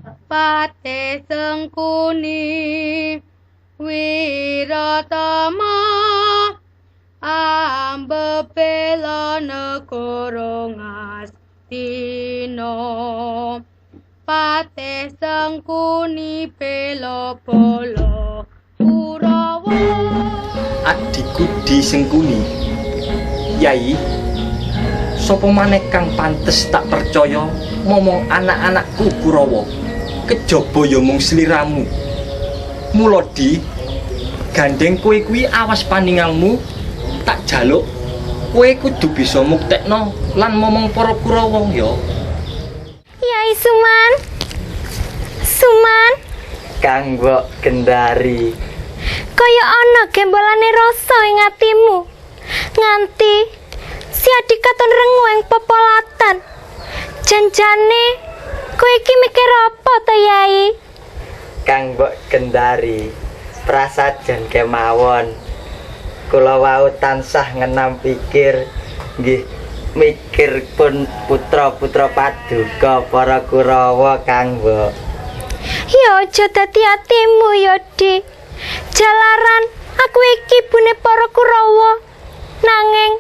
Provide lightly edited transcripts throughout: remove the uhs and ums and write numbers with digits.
Pate Sengkuni Wiratama Ambepela negara Ngastina Pate Sengkuni bela bala Kurawa. Adikku Di Sengkuni. Yai, sapa maneh kang pantes tak percaya momong anak-anakku Kurawa. Kejaba ya mung sliramu. Mula Di, gandeng kowe kuwi awas paninggalmu tak jaluk kowe kudu bisa muktekno lan momong para Kurawa ya. Yai Suman. Suman, Kang Mbok Gendari. kaya ana gembolane rasa ing atimu. Nganti si adik katon rengu ing pepolatan. Janjane kowe iki mikir apa ta, Yai? Kang Mbok Gendari, prasajan kemawon. Kula wau tansah ngenam pikir nggih mikir pun putra-putra paduka para Kurawa Kang Mbok. Ya aja dadi atimu ya, Dik. Jalaran aku iki ibune para Kurawa. Nanging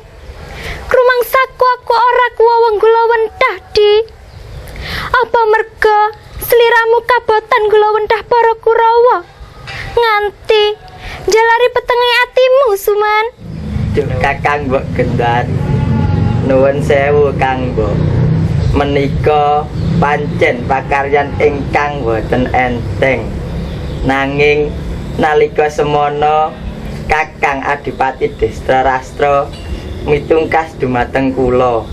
rumangsaku aku ora kuwa wenggula wentah, Dik. Apa merga sliramu kabotan gula wentah para Kurawa nganti jalari petenge atimu, Suman? Duh Kakang Mbok Gendari. Nuwun sewu Kang Mbok. Menika pancen pakaryan ingkang boten enteng. Nanging nalika semana Kakang Adipati Destrarastra mitungkas dumateng kula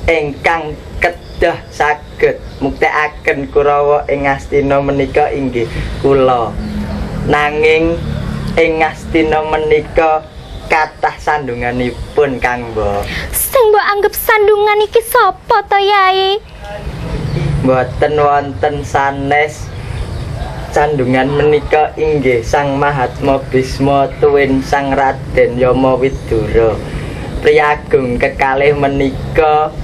ingkang kedah saged muktekaken Kurawa ing Astina menika inggih kula. Nanging ing Astina menika kathah sandunganipun Kang Mbok. Sing mbok anggap sandungan iki sapa to, Yai? Mboten wonten sanes. Sandungan menika inggih Sang Mahatma Bisma tuwin Sang Raden Yama Widura. Priyagung kekalih menika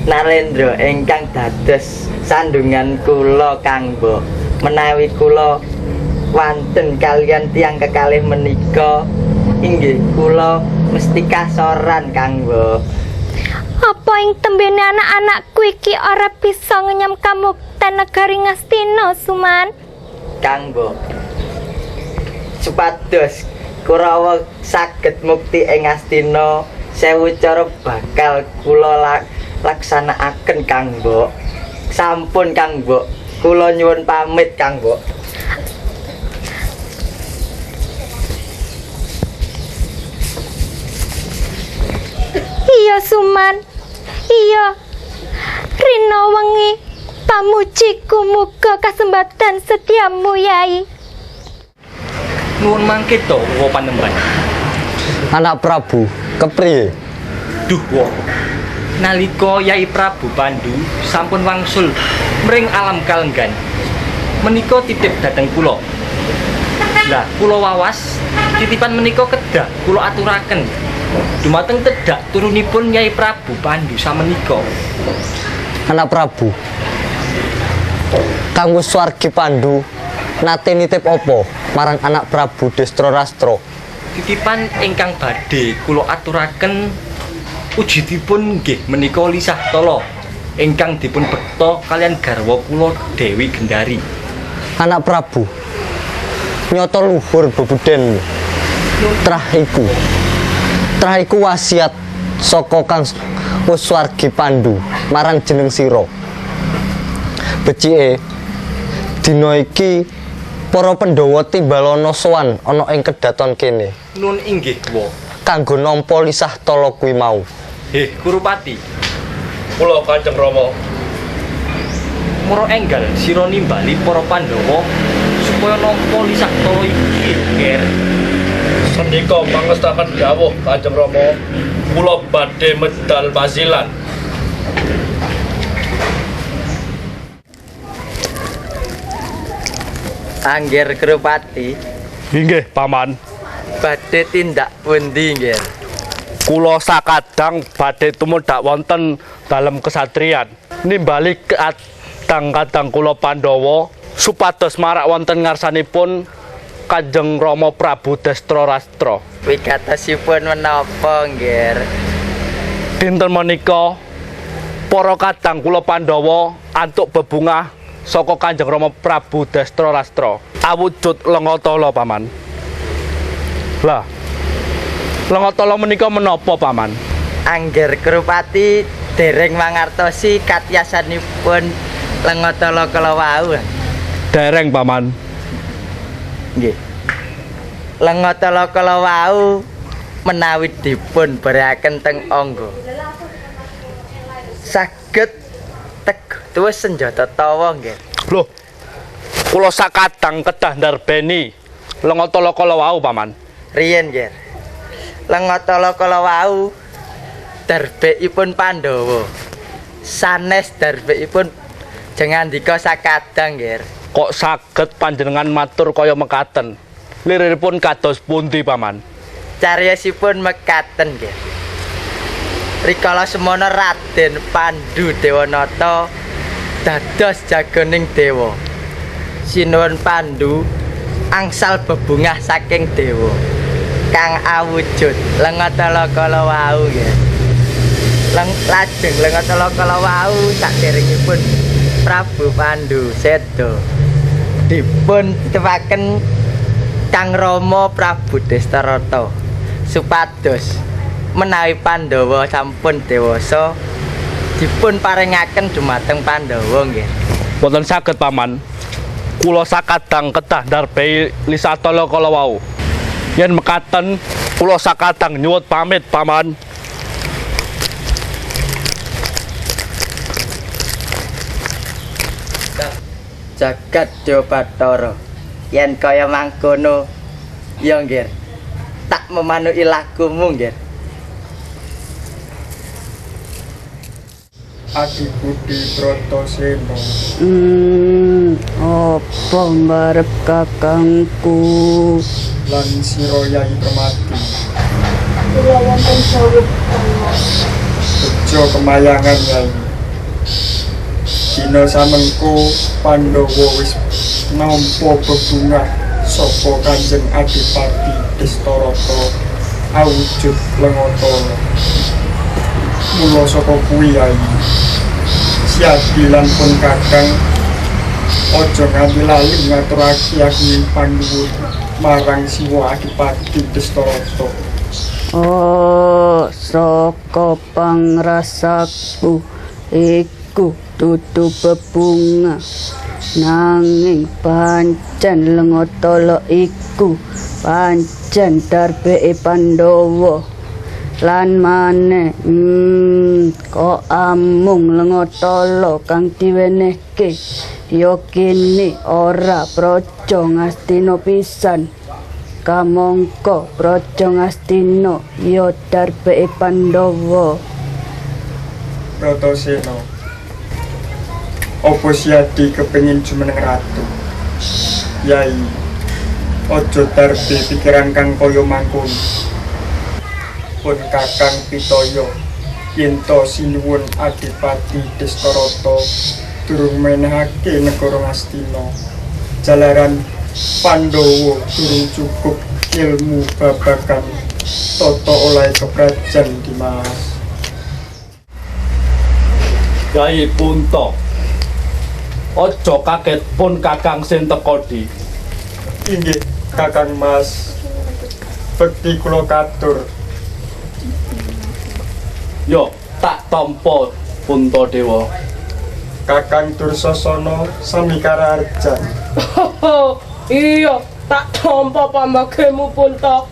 Narendra ingkang dados sandungan kula Kang Mbok. Menawi kula wonten kaliyan tiyang kekalih menika inggih kula mesti kasoran Kang Mbok. Apa ing tembene anak-anakku iki ora bisa ngenyam kamukten negari Ngastina, Suman? Kang Mbok, supados Kurawa saged mukti ing Astina, sewu cara bakal kula laksanakaken Kang Mbok. Sampun Kang Mbok, kula nyuwun pamit Kang Mbok. Iya, Suman. Iya. Rina wengi pamujiku muga kasembatan setiamu, Yai. Nuwun mangke to wa panemban. Anak Prabu, kepriye? Duh wa. Nalika Yai Prabu Pandu sampun wangsul mring alam kalenggan, menika titip dhateng kula. Lah kula wawas titipan menika kedah kula aturaken dumateng tedhak turunipun Yai Prabu Pandu samenika. Anak Prabu, Kang Wiswargi Pandu nate nitip apa marang anak Prabu Destrarastra? Titipan ingkang badhe kula aturaken ujidipun nggih menika lisah tala ingkang dipun bekta kalian garwa kula Dewi Gendari. Anak Prabu, nyoto luhur bebuden trah iku wasiat saka Kang Wiswargi Pandu marang jeneng sira. Becike dina iki para Pandhawa timbalana sowan ana ing kedaton kene. Nun inggih wa. Kanggo nampa lisah tala kuwi mau. Kurupati. Kula Kanjeng Rama. Mura enggal sira nimbali para Pandhawa supaya nampa lisah tala iki, Nger. Sendika pangestaken dawuh Kanjeng Rama. Kula badhe medal masilan. Angger Krupati, Inggih, Paman. badhe tindak pundi nggih? Kula sakadang badhe tumundak wonten dalem kesatrian nimbali kadang-kadang kula Pandhawa supados marak wonten ngarsanipun Kanjeng Rama Prabu Destrorastra. Wigatosipun menapa, Nggih? Dinten menika para kadang kula Pandhawa antuk bebungah saka Kanjeng Rama Prabu Destrorastra awujud Lengatala, Paman. Lah, Lengatala menika menapa, Paman? Angger Krupati dereng mangartosi katyasanipun Lengatala kala wau. Dereng, Paman. Nggih. Lengatala kala wau menawi dipun beraken teng angga. Saged teguh senjata tawa nggih. Loh, kula sakadang kedah ndarbeni Lengatala kala wau, Paman. Riyen nggih. Lengatala kala wau darbekipun Pandhawa. Sanes darbekipun jengandika sakadang nggih. Kok saged panjenengan matur kaya mekaten? Liripun kados pundi, Paman? Cariyosipun mekaten nggih. Rikala semana Raden Pandhu Dewanata dados jagoning dewa. Sinuwun Pandhu angsal bebungah saking dewa kang awujud Lengatala kala wau nggih. Lajeng Lengatala kala wau saderengipun Prabu Pandhu seda dipun tepaken Kang Rama Prabu Destrorata supados menawi Pandhawa sampun dewasa dipun paringaken dumateng Pandhawa nggih. Wonten saged, Paman. Kula sakadang kedah ndarbei Lisatala kala wau. Yen mekaten kula sakadang nyuwun pamit, Paman. Jagat Dewa Bathara. Yen kaya mangkono ya nggih. Tak memanuki lakumu nggih. Adi Budi Bratasena. Apa mbarep kakangku? Lan sira Yai Permati. Kula wonten dawuh Bejo kemayangan Yai. Dina samengko Pandhawa wis nampa bebungah saka Kanjeng Adipati Destrorata awujud Lengatala. Mula saka kuwi Yai, siadilan pun kakang aja nganti lali ngaturake agni panuwun marang Siwa Adipati Destrorata. Oh, saka pangrasaku iku dudu bebungah nanging pancen Lengatala iku pancen darbeke Pandhawa lan maneh kok amung Lengatala kang diwenehke ya kene ora praja Ngastina pisan kamangka praja Ngastina ya darbeke Pandhawa. Bratasena, apa Siadi kepengin jumeneng ratu? Yai, aja darbe pikiran kang kaya mangkono. Pun kakang pitaya yen to sinuwun Adipati Destrorata durung menehake negara Ngastina. Jalaran Pandhawa durung cukup ilmu babagan tata olahe keprajan Dimas. Yai Punta. Aja kaget pun kakang sing teka di. Inggih kakang Mas. Bekti kula katur. Yo, tak tampa Puntadewa. Kakang Dursasana sami kararjan. Iya, tak tampa pambagemu Punta.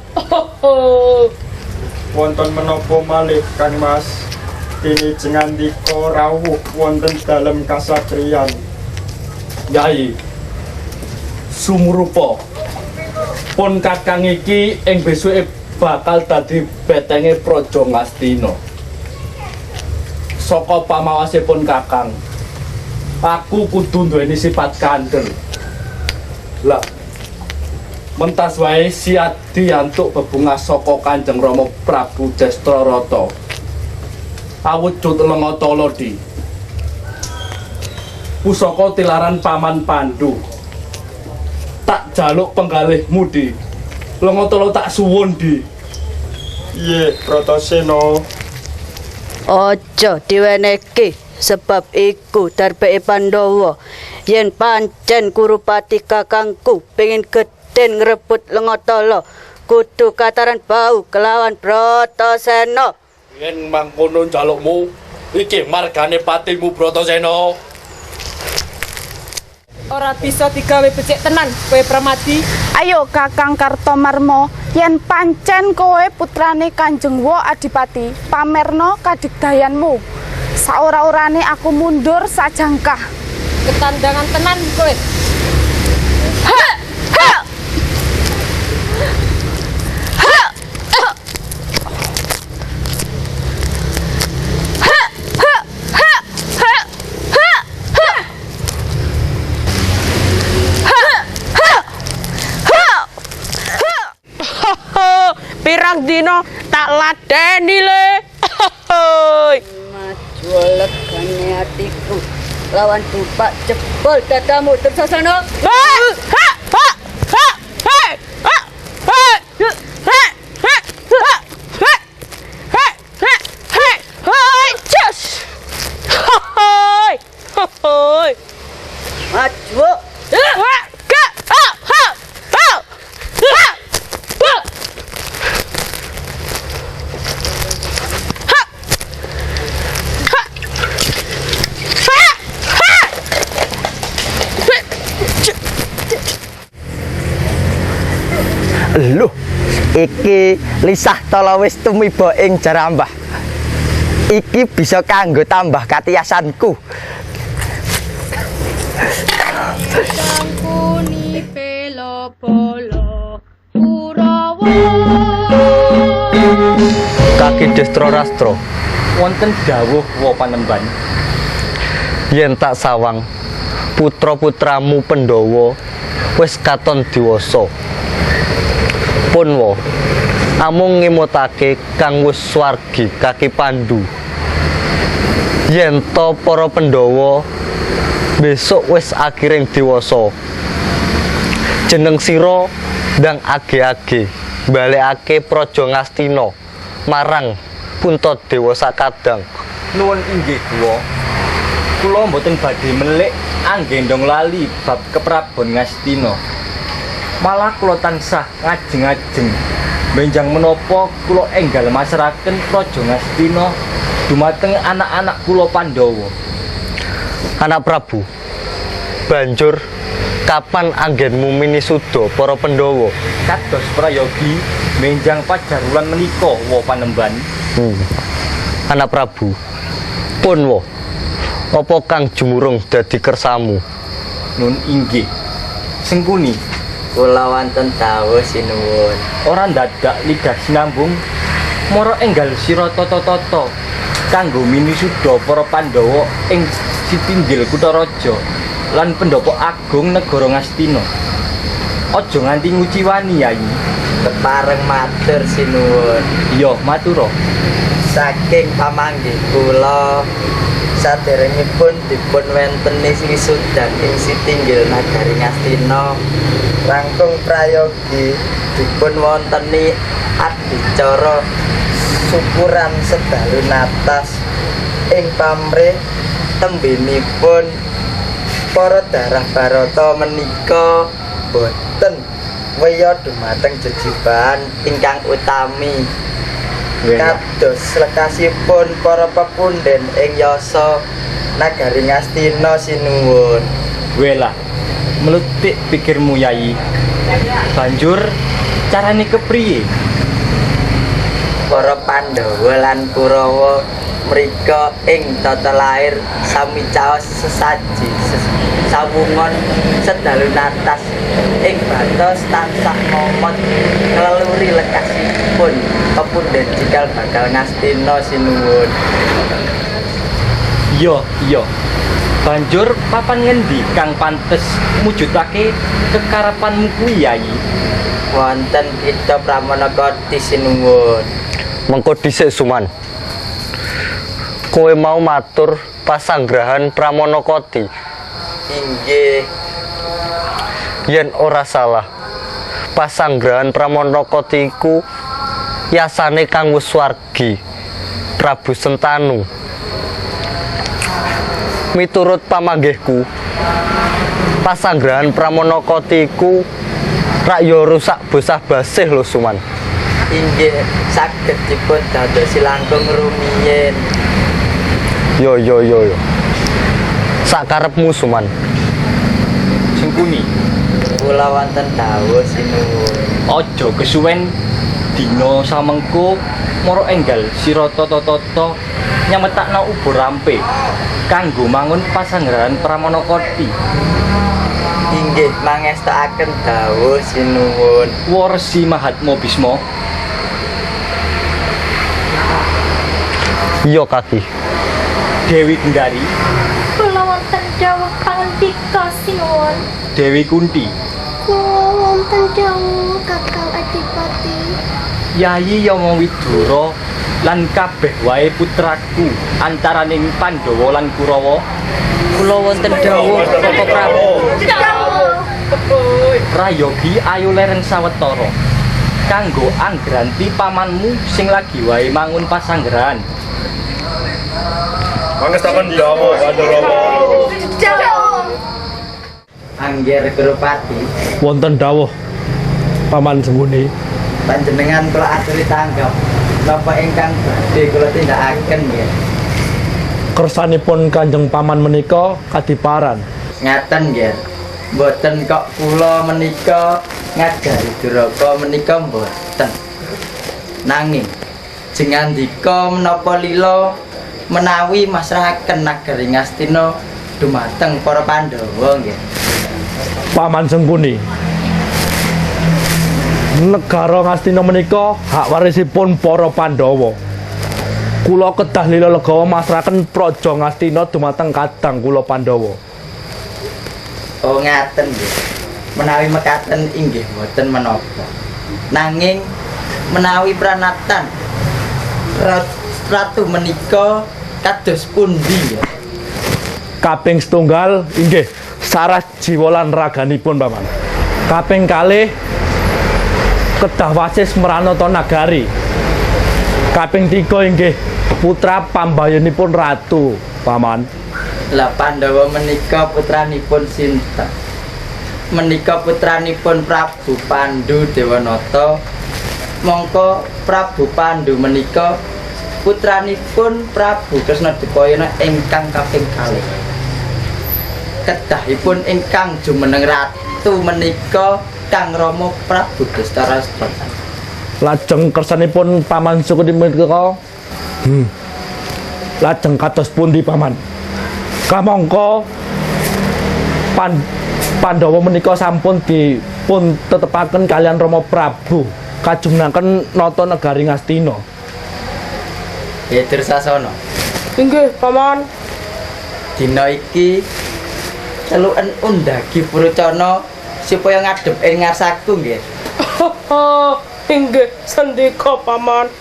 Wonten menapa malih Kang Mas? Dene jengandika rawuh wonten dalem kasatriyan. Yai, sumrupa pun kakang iki ing besuke bakal dadi betenge praja Ngastina. Saka pamawasipun kakang, aku kudu duweni sifat kandel. Lah, mentas wae Siadi antuk bebungah saka Kanjeng Rama Prabu Destrorata. Awujud Lengatala di. pusaka tilaran Paman Pandu. Tak jaluk penggalihmu di. Lengo tolo tak suwun di. Iye Bratasena. Aja diwenehke sebab iku darbeke Pandhawa. Yen pancen Kurupati kakangku pengin gedhen ngrebut Lengatala, kudu kataran bau kelawan Bratasena. Yen mangkono jalukmu, iki margane patimu Bratasena. Ora bisa digawe becik tenan kowe Pramadi. Ayo Kakang Kartomarma, yen pancen kowe putrane Kanjeng Wa Adipati, pamerno kadigdayanmu. Saora-orane aku mundur sajangkah. Ketandangan tenan kowe. Pirang dino tak ladeni le. Maju legane atiku lawan tupak jebol dadamu Dursasana. Maju. Loh, iki lisah tala wis tumiba ing Jarambah. Iki bisa kanggo tambah katiasanku. Sangkuni pelo-polo Kurawa. Kaki Destra Rastra, Wonten dawuh wa Panembahan. yen tak sawang putra-putramu Pandhawa wis katon diwasa. Punwa amung ngimutake kang wis swargi kaki Pandu. Yen to para Pandhawa besok wis akiring diwasa. Jeneng sira ndang age-age balekake Praja Ngastina marang Puntadewa sakadang. Nuwun inggih Guwa. Kula mboten badhe melik anggendong lali bab keprabon Ngastina. Malah kula tansah ngajeng-ajeng benjang menapa kula enggal masrahaken Praja Ngastina dumateng anak-anak kula Pandhawa. Anak Prabu, banjur kapan anggenmu minisuda para Pandhawa? Kados prayogi benjang pajarulan menika wa Panembahan. Anak Prabu, punwa apa kang jumurung dadi kersamu? Nun inggih. Sengkuni Kula wonten dawuh sinuwun. ora ndadak lidah sinambung mara enggal sira tata-tata kanggo minisuda para Pandhawa ing Sitinggil Kutaraja lan Pendopo Agung Negara Ngastina. Aja nganti nguciwani Yayi. Kepareng matur sinuwun. Iya, matura. Saking pamanggih kula saderengipun dipun wenteni wisudan ing Sitinggil Nagari Ngastina, langkung prayogi dipun wonteni adicara syukuran sedalu natas ing pamrih tembinipun para darah Barata menika boten weya dumateng jejibahan ingkang utami. Kados lekasipun para pepunden ing yasa Nagari Ngastina sinuwun. Welah, melutik pikirmu Yayi. Banjur carane kepriye? Para Pandhawa lan Kurawa mrika ing tata lair sami caos sesaji sawungon sedalu natas ing batos tansah momot ngleluri lekasipun pepunden cikal bakal Ngastina sinuwun. Iya. Banjur papan ngendi kang pantes mujudake kekarapanmu kuwi Yayi? Wonten kita Pramanakati sinuwun. Mengko dhisik Suman. Kowe mau matur pasanggrahan Pramanakati Inggih. Yen ora salah, pasanggrahan Pramonokoti iku yasane kang Wiswargi Prabu Sentanu. Miturut pamanggihku, pasanggrahan Pramonokoti iku rak yo rusak bosah-basih lho Suman. Inggih saged dipun dadosi langkung rumiyin. Yo. Sakarepmu Suman. Sengkuni, Kula wonten dawuh sinuwun. aja kesuwen dina samengko mara enggal sira tata-tata nyametakna ubur rampe kanggo mangun pasanggrahan Pramonokoti. Inggih mangestakaken dawuh sinuwun. Warsi Mahatma Bisma. Iya Kaki. Dewi Gendari, Kula wonten dawuh pangendika sinuwun. Dewi Kunti, Kula wonten dawuh Kakang Adipati. Yayi Yama Widura lan kabeh wae putraku antaraning Pandhawa lan Kurawa. Kula wonten dawuh Bapak Prabu. Prayogi ayu lereng sawetara kanggo anggranti pamanmu sing lagi wae mangun pasanggrahan. Mangestaken dawuh Pandhawa. Angger Gurupati, Wonten dawuh Paman Sengkuni. panjenengan kula aturi tanggap napa ingkang badhe kula tindakaken nggih. Kersanipun Kanjeng Paman menika kadiparan. Ngaten nggih. Mboten kok kula menika ngajari duraka menika mboten. Nanging jengandika menapa lila menawi masrahaken nagari Ngastina dumateng para Pandhawa nggih. Paman Sengkuni. Negara Ngastina menika hak warisipun para Pandhawa. Kula kedah lila legawa masrahaken praja Ngastina dumateng kadang kula Pandhawa. Oh ngaten nggih. Menawi mekaten inggih mboten menapa. Nanging menawi pranatan ratu menika kados pundi nggih? Kaping setunggal inggih saras jiwa lan raganipun Paman. Kaping kalih kedah wasis Meranata Nagari. Kaping 3 inggih putra pambayanipun ratu Paman. Lah Pandhawa menika putranipun sinten? Menika putranipun Prabu Pandu Dewanata. Mongko Prabu Pandu menika putranipun Prabu Kresnadipayana ingkang kaping kalih. Kedahipun ingkang jumeneng ratu menika Kang Rama Prabu Dastarastra. Lajeng kersanipun Paman Sengkuni menika lajeng kados pundi Paman? Kamangka Pandhawa menika sampun dipun tetepaken kalian Rama Prabu kajumnaken nata negari Ngastina. Ya Dursasana. Inggih, Paman. Dina iki celuken undhagi Purocana supaya ngadhep ing ngarsaku nggih. Inggih, sendika Paman.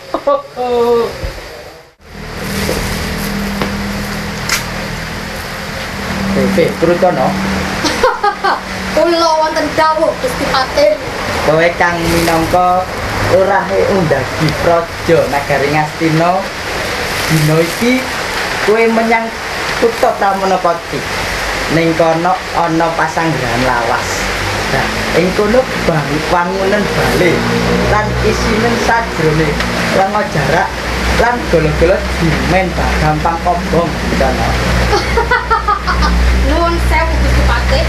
Purocana, Kula wonten dawuh Gusti Patih. kowe kang minangka lurahe undhagi praja nagari Ngastina, dina iki kowe menyang kutha Pramonokoti. Ning kono ana pasanggrahan lawas. Nah, ing kono wangunan bali lan isinen sajrone lenga jarak lan golo-golo dimen gampang kobong kono. Nuwun sewu Gusti Patih.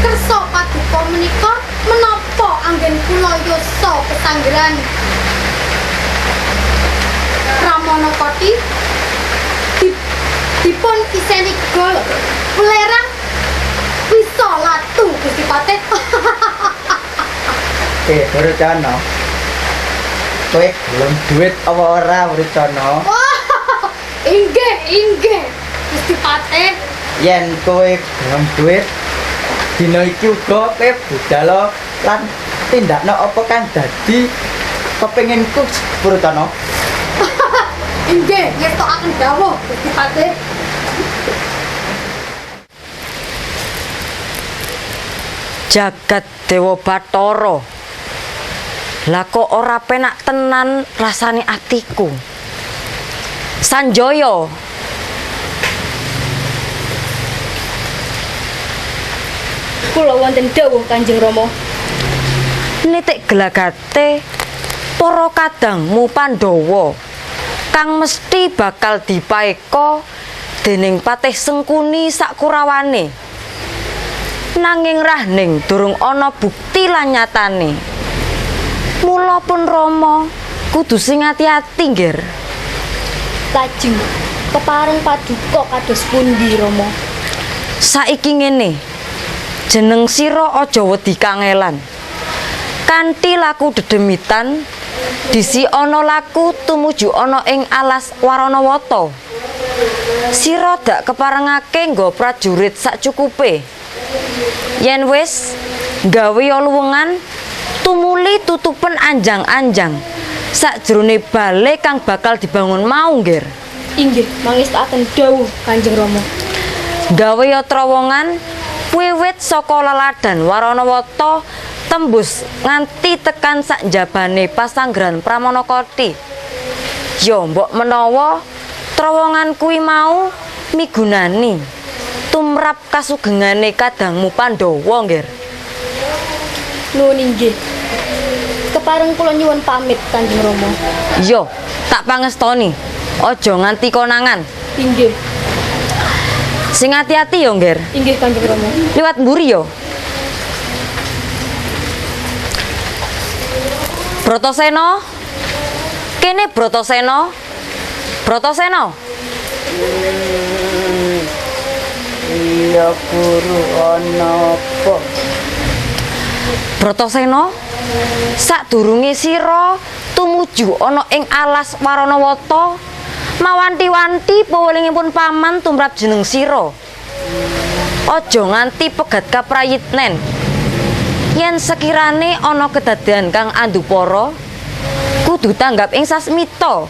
Kersa paduka menika menapa anggen kula yasa pesanggrahan Pramonokoti dipun iseni gol pelerang bisa latu Gusti Patih. Purocana, kowe belum duit apa ora Purocana? Wah, inggih Gusti Patih. Yen kowe belum duit dina iki uga kowe budal lan tindakno apa kang dadi kepenginku Purocana. Inggih, ngestokaken dawuh Gusti Patih. Jagat Dewa Bathara. Lah kok ora penak tenan rasane atiku. Sanjaya. Kula wonten dawuh Kanjeng Rama. Nitik gelagate para kadangmu Pandhawa kang mesti bakal dipaeka dening Patih Sengkuni sak Kurawane. Nanging rahning durung ana bukti lan nyatane. Mula pun Rama kudu sing ati-ati, Nggir. Lajeng kepareng paduka kados pundi Rama? Saiki ngene. Jeneng sira aja wedi kangelan. Kanthi laku dedemitan disi ana laku tumuju ana ing alas Waranawata. Sira dak keparengake nggo prajurit sacukupe. Yen wis gawe luwengan tumuli tutupen anjang-anjang sakjroné bale kang bakal dibangun mau, Nggir. Inggih, mangestaken dawuh Kanjeng Rama. Gawe trowongan wiwit saka leladan Waranawata tembus nganti tekan sak njabane pasanggrahan Pramanakoti. Ya mbok menawa trowongan kuwi mau migunani tumrap kasugengane kadangmu Pandhawa, Nggir. Nuwun inggih. Kepareng kula nyuwun pamit Kanjeng Rama. Yo, tak pangestoni. Aja nganti konangan. Inggih. Sing ati-ati yo, Nggir. Inggih Kanjeng Rama. Liwat mburi yo. Bratasena. Kene Bratasena. Bratasena. Iya guru ana apa? Bratasena, sadurunge sira tumuju ana ing alas Waranawata, mawanti-wanti pawelingipun paman tumrap jeneng sira. Aja nganti pegat kaprayitnen. Yen sekirane ana kedadean kang andupara, kudu tanggap ing sasmita.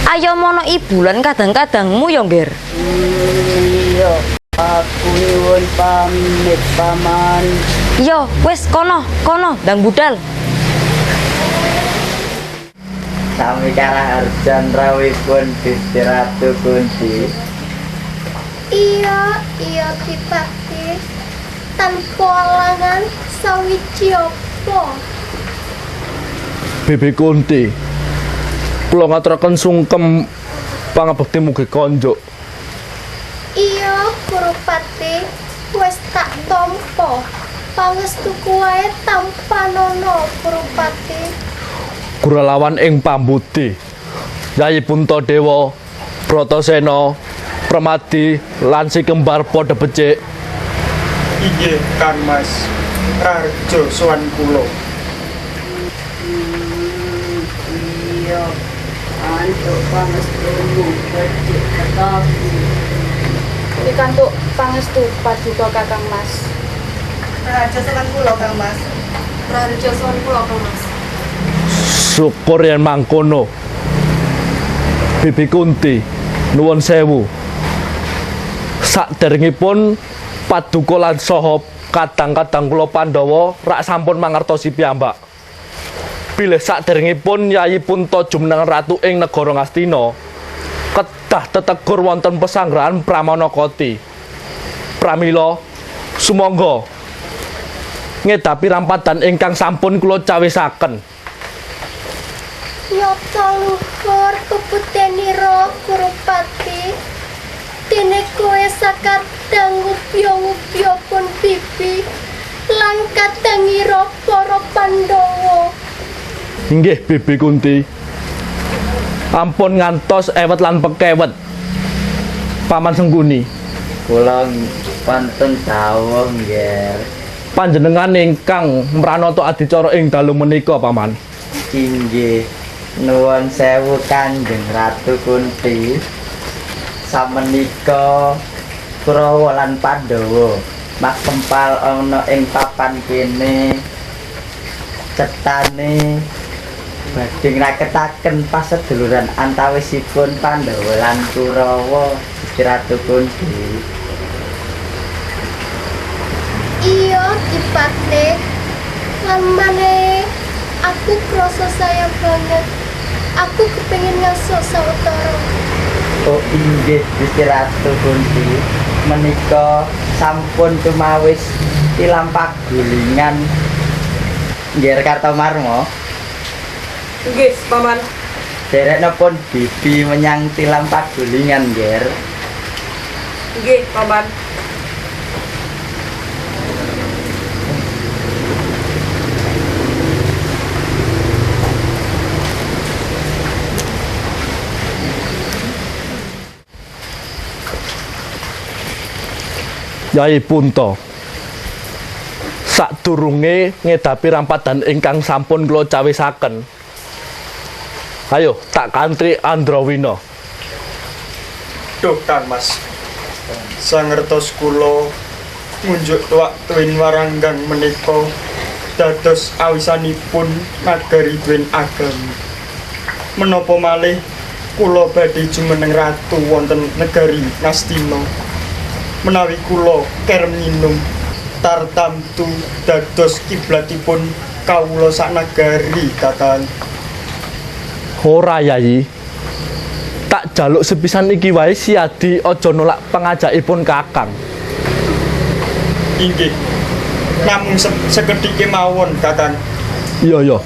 Ayo mono ibu lan kadang-kadangmu ya, Nggir. Iya, aku nyuwun pamit paman. Yo, wis kono, ndang budal. Sami cara Arjan rawipun Gusti Ratu Kunti. Iya Dipati. Tanpa alangan sawiji apa? Bibi Kunti, kula ngaturaken sungkem pangabekti mugi konjuk. Iya Kurupati, wis tak tampa. Pangestuku wae tanpa nono Kurupati. Guralawan ing pambudi. Yayi Puntadewa, Bratasena, Pramadi lan si kembar padha becik. Inggih Kang Mas, Raharja sowan kula. Iya, antuk pangestumu becik ketaku. Pikantuk pangestu paduka Kakang Mas. Raharja sowan kula Kang Mas. Raharja sowan kula Kang Mas. Syukur yen mangkono. Bibi Kunti, nuwun sewu. Saderengipun paduka lan saha kadang-kadang kula Pandhawa rak sampun mangertosi piyambak. Bilih saderengipun Yayi Punta jumeneng ratu ing negara Ngastina kedah tetegur wonten pesanggrahan Pramanakoti. Pramila sumangga ngedapi rampadan ingkang sampun kula cawisaken. Nyata luhur peputenira Kurupati. Dene kowe sakadang ngupya-ngupya pun bibi lan kadangira para Pandhawa. Inggih Bibi Kunti. Ampun ngantos ewet lan pekewet. Paman Sengkuni. Kula wonten dawuh, Nggih. Panjenengan ingkang mranata adicara ing dalu menika, Paman. Inggih. Nuwun sewu Kanjeng Ratu Kunti. Samenika Kurawa lan Pandhawa makempal ana ing papan kene cetane badhe ngraketaken paseduluran antawisipun Pandhawa lan Kurawa Gusti Ratu Kunti. Iya Dipati. patih. Lan maneh aku krasa sayang banget. Aku kepengin ngaso sawetara. Oh inggih Gusti Ratu Kunti, menika sampun tumawis tilam pagulingan Nger Kartomarmo. Nggih, Paman. Dereknipun bibi menyang tilam pagulingan, Nger. Nggih, Paman. Yai Punta. Sadurunge ngedapi rampadan ingkang sampun kula cawisaken. Ayo tak kantri Andrawina. Duh Kang Mas, sangertos kula ngunjuk tuwak tuwin waranggang menika dados awisanipun nagari duwin agami. Menapa malih kula badhe jumeneng ratu wonten negari Ngastina. Menawi kula kerem nginum tartamtu dados kiblatipun kawula sak nagari, Kakang. Ora Yai. Tak jaluk sepisan iki wae Siadi aja nolak pengajakipun Kakang. Inggih. Namung sekedhike mawon, Kakang. Iya.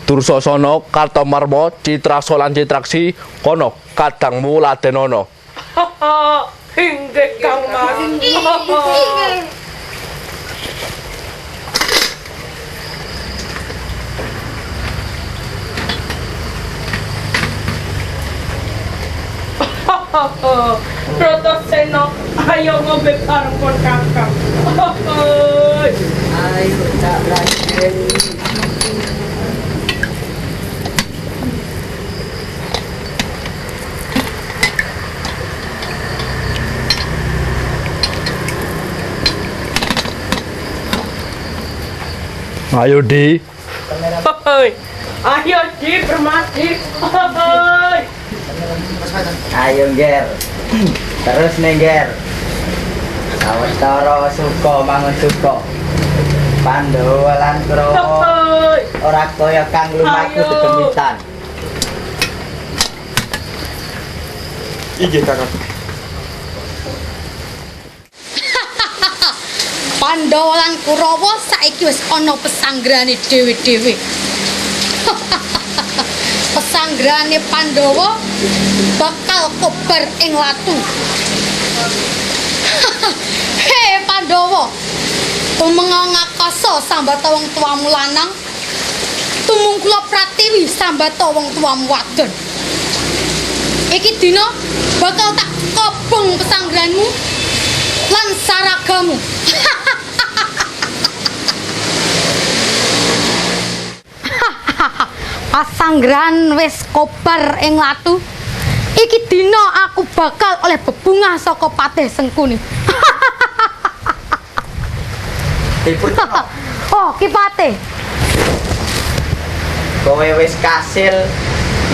Dursasana, Kartomarma, Citrasa lan Citraksi kono kadangmu ladenono. Inggih, Kang Mas. Protasena, ayo ngombe bareng kon Kakang. Ayo Cak Raden. Ayo Di. Ayo Di Permati. Ayo Nger. Terus nih Nger. Sawetara suka mangun suka. Pandhawa lan Kurawa ora kaya kang lumaku dedemitan. Inggih, Kakang. Pandhawa lan Kurawa saiki wis ana pesanggrane dhewe-dhewe. Pesanggrane Pandhawa bakal kobar ing watu. Hei Pandhawa, tumengga ngakasa sambata wong tuamu lanang, tumungkula Pratiwi sambata wong tuamu wadon. Iki dina bakal tak kobong pesanggrahanmu lan saragamu. Pasanggrahan wis kobar ing latu. Iki dina aku bakal oleh bebungah saka Patih Sengkuni. Oh, Ki Patih. Kowe wis kasil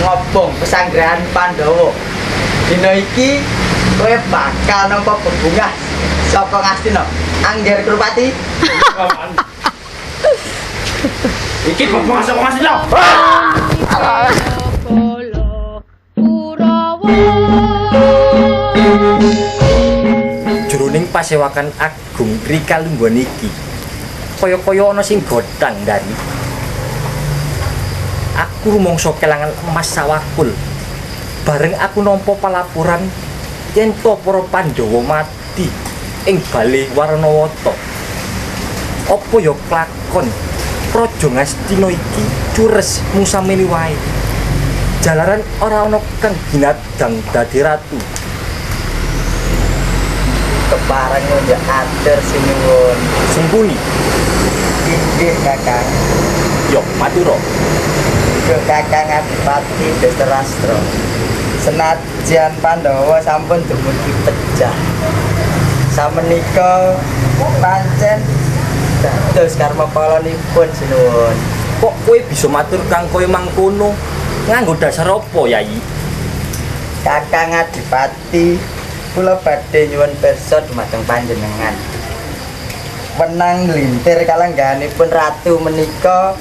ngobong pesanggrahan Pandhawa. Dina iki kowe bakal nampa bebungah saka Ngastina. Angger Krupati. Iki bebungah saka Ngastina. Jroning pasewakan agung Rikalungguan iki kaya-kaya ana sing godhang dari. Aku rumangsa kelangan emas sawakul. Bareng aku nampa palapuran yen to para Pandhawa mati ing bale Waranawata. Apa ya klakon Praja Ngastina iki cures musamene wae. Jalaran ora ana kang ginadang dadi ratu. Kepareng ngunjuk atur sinuwun. Sengkuni. Inggih Kakang. Yo matura. Yo Kakang Adipati Dhestharastra. Senajan Pandhawa sampun dumugi pejah. Samenika pancen dados karma kalanipun sinuwun. Kok kowe bisa matur kang koyo mangkono? Nganggo dasar apa, Yai? Kakang Adipati, kula badhe nyuwun pirsa dumateng panjenengan. wenang nglintir kalengganipun ratu menika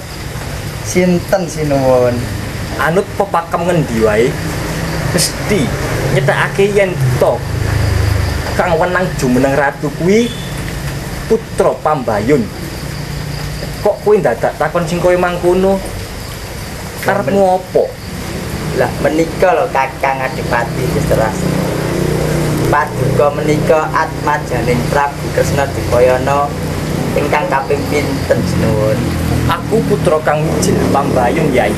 sinten sinuwun? Anut pepakem ngendi wae mesti nyetakake yen to kang wenang jumeneng ratu kuwi putra Pambayun. Kok kowe dadak takon sing kowe mangkono? Karepmu apa? Lah menika lho Kakang Adipati Drestarstra. Paduka menika atmajaning Prabu Kresna Dipayana ingkang kaping pinten sinuwun? Aku putra Kang Wijil Pambayun, Yai.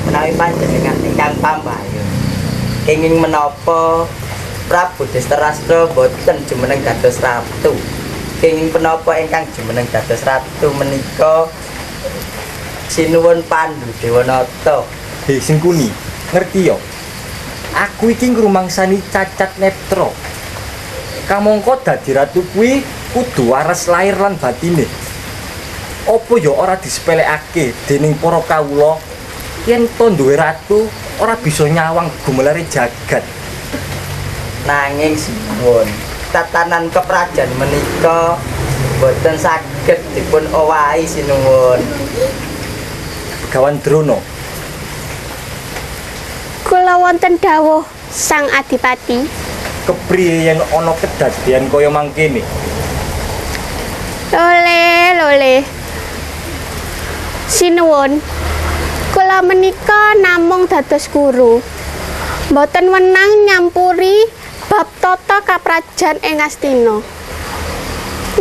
Menawi panjenengan ingkang Pambayun kenging menapa Prabu Drestarstra boten jumeneng dados ratu. Kenging menapa ingkang jumeneng dados ratu menika sinuwun Pandhu Dewanata. Hei Sengkuni, ngerti yo? Aku iki ngrumangsani cacat netra. Kamangka dadi ratu kuwi kudu waras lahir lan batine. Apa ya ora disepelekake dening para kawula yen to duwe ratu ora bisa nyawang gumelare jagat. Nanging sinuwun, tatanan keprajan menika boten saged dipun owahi sinuwun. Begawan Drona, Kula wonten dawuh Sang Adipati. kepriye yen ana kedadian kaya mangkene? Lole. Sinuwun, kula menika namung dados guru. Mboten wenang nyampuri bab tata kaprajan ing Astina.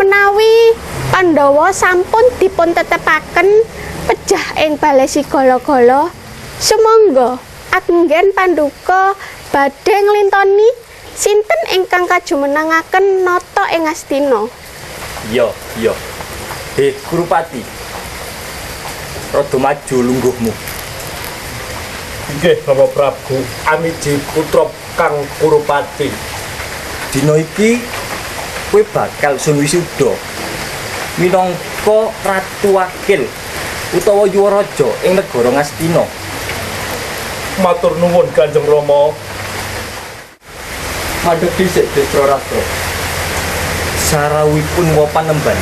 Menawi Pandhawa sampun dipun tetepaken pejah ing Balai Sigala-gala, sumangga anggen Panduka badhe nglintoni sinten ingkang kajumenengaken nata ing Astina. Iya. Hei Kurupati, rada maju lungguhmu. Nggih Bapak Prabu, amiji putra Kang Kurupati. Dina iki kowe bakal sun wisuda minangka ratu wakil utawa Yuwaraja ing negara Ngastina. Matur nuwun Kanjeng Rama. Madhep dhisik Drestarstra. Sarawipun wa panemban,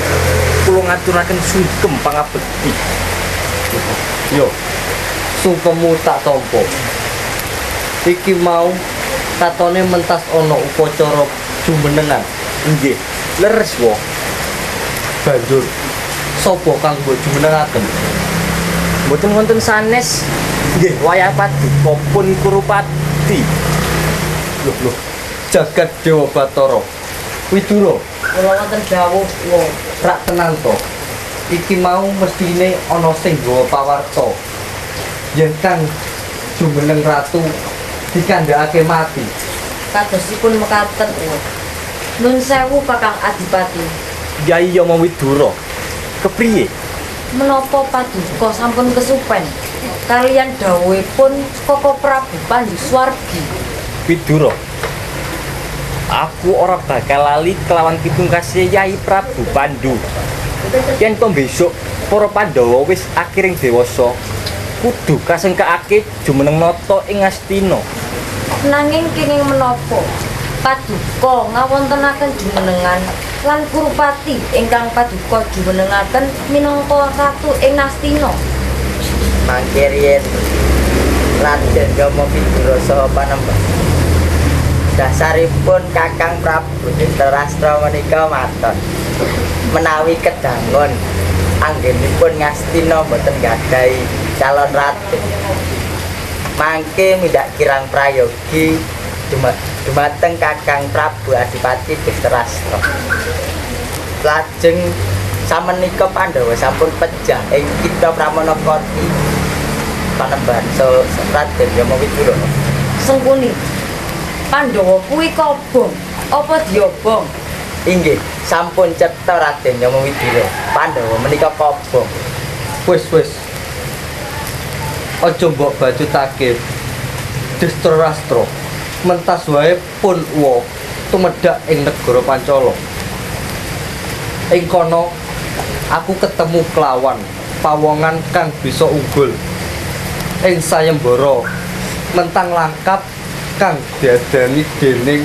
kula ngaturaken sungkem pangabekti. Yo, sungkemmu tak tampa. Iki mau katone mentas ana upacara jumenengan. Nggih, leres wae. Banjur sapa kang mbok jumenengaken? Mboten wonten sanes. Nggih, wayah Paduka pun Kurupati. Loh, jagat Dewa Bathara. Widura, Kula wonten dawuh rak tenan to. Iki mau mestine ana sing gawa pawarta. Yen kang jumeneng ratu dikandhakake mati. kadosipun mekaten. Nun sewu Kakang Adipati. Yai Yama Widura. Kepriye? Menapa Paduka sampun kesupen kalian dawuhipun Koko Prabu Pandhu Swargi? Widura. Aku ora bakal lali kelawan pitungkase Yai Prabu Pandhu. Yen to besok para Pandhawa wis akiring dewasa, kudu kasengkaake jumeneng nata ing Astina. Nanging kenging menapa Paduka ngawontenaken jumenengan lan Kurupati ingkang Paduka jumenengaken minangka ratu ing Astina. Mangke riyen Raden Yama Widura saha panembahan. Dasaripun Kakang Prabu Drestarstra menika maton. Menawi kedangun anggenipun Ngastina boten gadhahi calon ratu. Mangke mindak kirang prayogi dumateng Kakang Prabu Adipati Drestarstra. Lajeng samenika Pandhawa sampun pejah ing kitha Pramanakati panembahan Raden Yama Widura. Sengkuni, Pandhawa kuwi kobong apa diobong? Inggih, sampun cetha Raden Yama Widura. Pandhawa menika kobong. Wis. Aja mbok bacutake. Drestarstra mentas wae pun uwa tumedhak ing negara Pancala. Ing kono aku ketemu kelawan pawongan kang bisa unggul ing sayembara mentang langkap kang diadani dening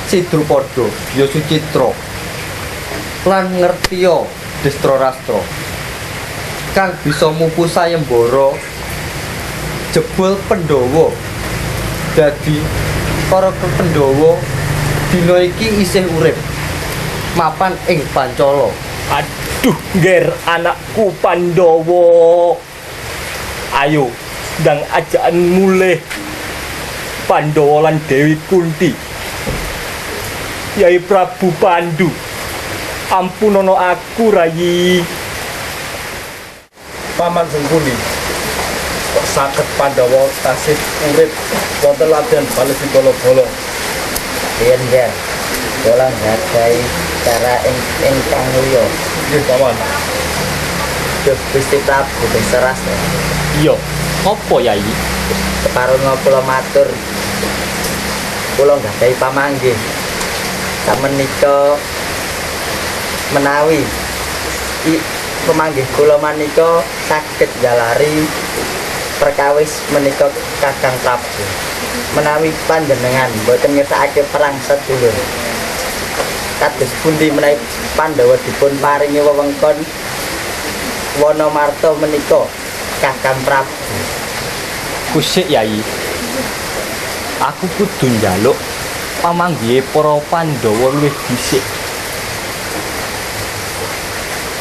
Sidrupada ya Sucitra. lan ngertiya Destarastra kang bisa mupu sayembara jebul Pandhawa dadi para Pandhawa dina iki isih urip mapan ing Pancala. Aduh, Ger, anakku Pandhawa. Ayo, ndang ajaan mulih Pandhawa lan Dewi Kunti. Yai Prabu Pandu. Ampunono aku, Rayi. Paman Sengkuni, kok saged Pandhawa tasih urip wonten latihan bales bolo-bolo. Yen Ger, kula nggadahi cara ingkang mulya. Nggih, Paman. Duh Gusti Prabu Destarastra. Iya, apa Yai? Keparunga kula matur. Kula nggadahi pamanggih. Samenika menawi pemanggih kula manika saged jalari perkawis menika Kakang Prabu. Menawi panjenengan boten ngersakake perang sedulur. Kados pundi menawi Pandhawa dipun paringi wewengkon Wonomarta menika Kakang Prabu. Kusik Yai. Aku kudu njaluk pamanggihe para Pandhawa luwih dhisik.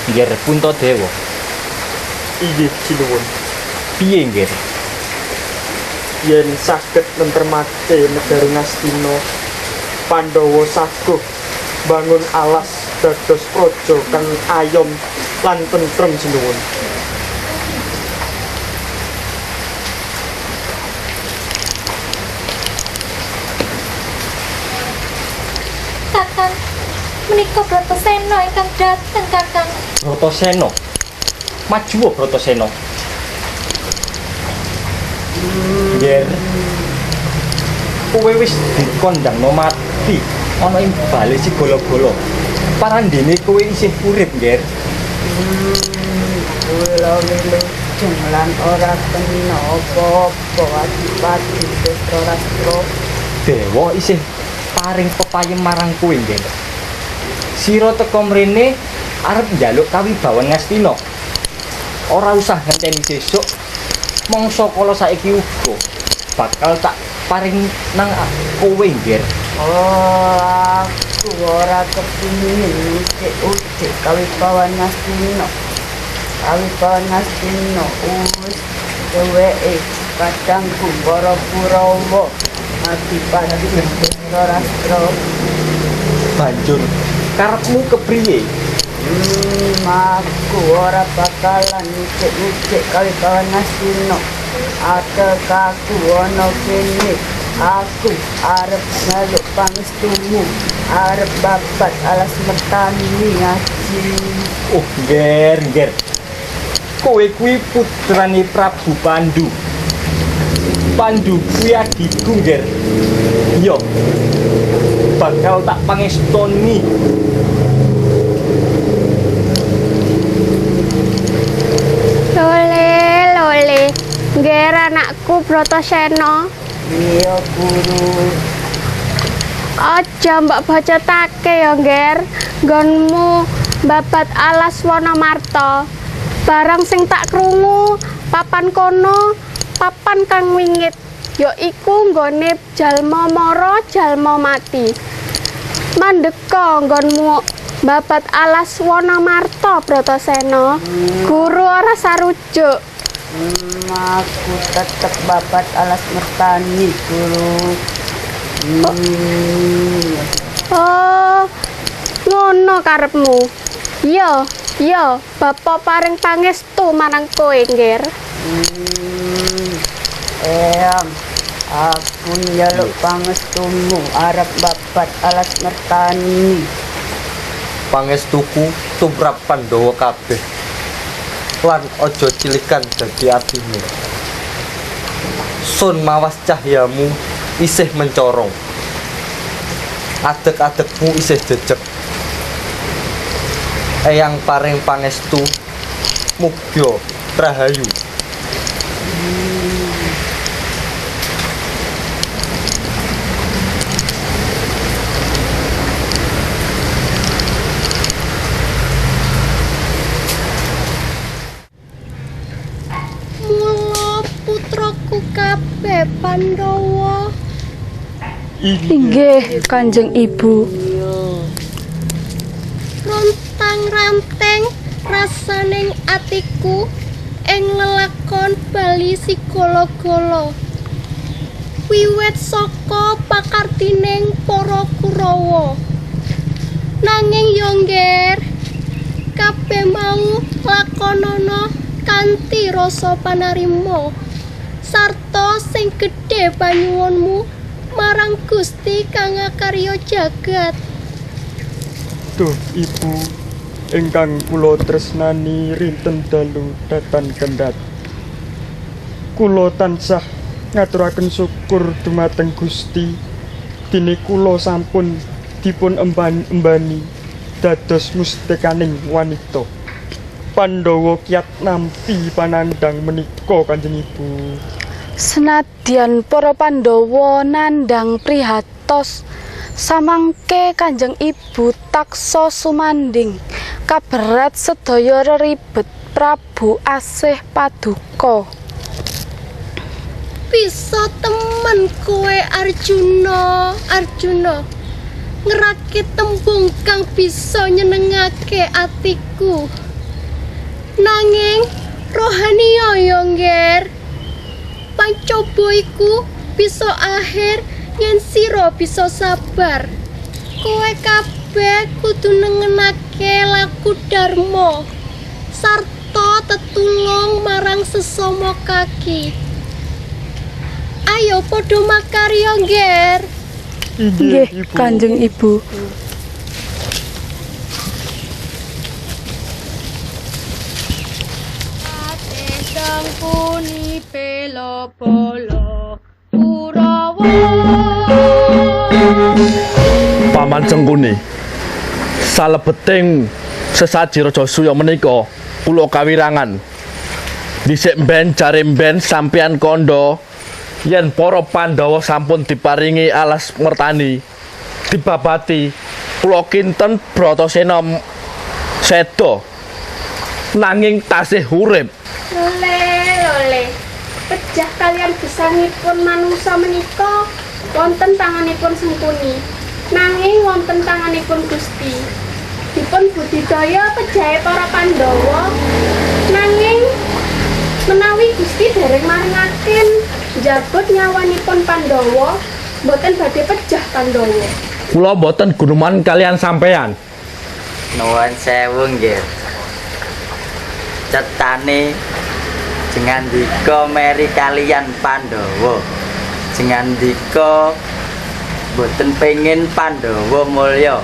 Nger Puntadewa. Inggih sinuwun. Piye Nger? Yen saged nentremake negari Ngastina, Pandhawa saguh bangun alas dados praja kang ayom lan tentrem sinuwun. Kakang, menika Bratasena ingkang dateng Kakang. Bratasena. Maju Bratasena. Nger. Kowe wis dikondangno mati ana ing bale si golo-golo. Parandene kowe isih urip, Nger. Kula wilujeng lan ora kena apa-apa Adipati Destarastra. Dewa isih paring pepayem marang kowe, Nger. Sira teka mrene arep njaluk kawibawan Ngastina. Ora usah ngenteni sesuk. Mangsa kala saiki uga bakal tak paring nang kowe, Nger. Oh, aku ora kepingin ucik kawibawan Ngastina. Kawibawan Ngastina wis dheweke kadangku para Kurawa Adipati Destarastra. Banjur karepmu kepriye? Aku ora bakalan ucik kawibawan Ngastina. Aku ana kene. Aku arep njaluk pangestumu, arep babat alas mertani ngaji. Oh, Nger. Kowe kuwi putrane Prabu Pandu. Pandu kuwi adikku, Nger. Iya. Bakal tak pangestoni. Lole. Nger anakku Bratasena. Iya, Guru. Aja mbak bacotake ya, Nger. Nggonmu babat alas Wonomarta. Barang sing tak krungu, papan kono, papan kang wingit, ya iku nggone jalma mara, jalma mati. Mandeka nggonmu babat alas Wonomarta, Bratasena. Guru ora sarujuk. Aku tetep babat alas mertani, Guru. Oh, ngono karepmu. Iya, Bapak paring pangestu marang kowe, Nger. Eyang, aku njaluk pangestumu arep babat alas mertani. Pangestuku tumrap Pandhawa kabeh. Lan aja cilikan dadi atimu. Sun mawas cahyamu isih mencorong. Adeg-adegmu isih jejeg. Eyang paring pangestu mugya rahayu. kabeh Pandhawa. Inggih, Kanjeng Ibu. Rontang-ranteng rasaning atiku ing lelakon bali sigala-gala. Wiwit saka pakartining para Kurawa. Nanging yo ngger, kabeh mau lakonana kanthi rasa panarima sarta sing gedhe panyuwunmu marang Gusti kang ngakarya jagat. Duh Ibu ingkang kula tresnani rinten dalu datan kendhat. Kula tansah ngaturaken syukur dumateng Gusti dene kula sampun dipun embani dados mustekaning wanita. Pandhawa kiyat nampi panandhang menika Kanjeng Ibu. Senadyan para Pandhawa nandhang prihatos, samangke Kanjeng Ibu taksa sumanding kaberat sedaya reribet Prabu Asih Paduka. Bisa temen kowe Arjuna ngerakit tembung kang bisa nyenengake atiku. Nanging rohani yo ngger, pancoba iku bisa akhir yen sira bisa sabar. Kowe kabeh kudu nengenake laku dharma sarta tetulung marang sesama kaki. Ayo padha makarya ngger. Nggih, Kanjeng Ibu. Puni pelo polo Kurawa. Paman Cengkuni, salebeting sesaji Raja Suya menika kula kawirangan. Dhisik mben jare mben sampeyan kandha yen para Pandhawa sampun diparingi alas mertani dibabati kula kinten Bratasena seda nanging tasih urip. Lole, pejah kalian gesangipun manungsa menika wonten tanganipun Sengkuni, nanging wonten tanganipun Gusti. Dipun budidaya pejahe para Pandhawa, nanging menawi Gusti dereng maringaken njabut nyawanipun Pandhawa, boten badhe pejah Pandhawa. Kula boten guneman kalian sampeyan. Nuwun sewu nggih. Cetane jengandika meri kalian Pandhawa. Jengandika boten pengin Pandhawa mulya.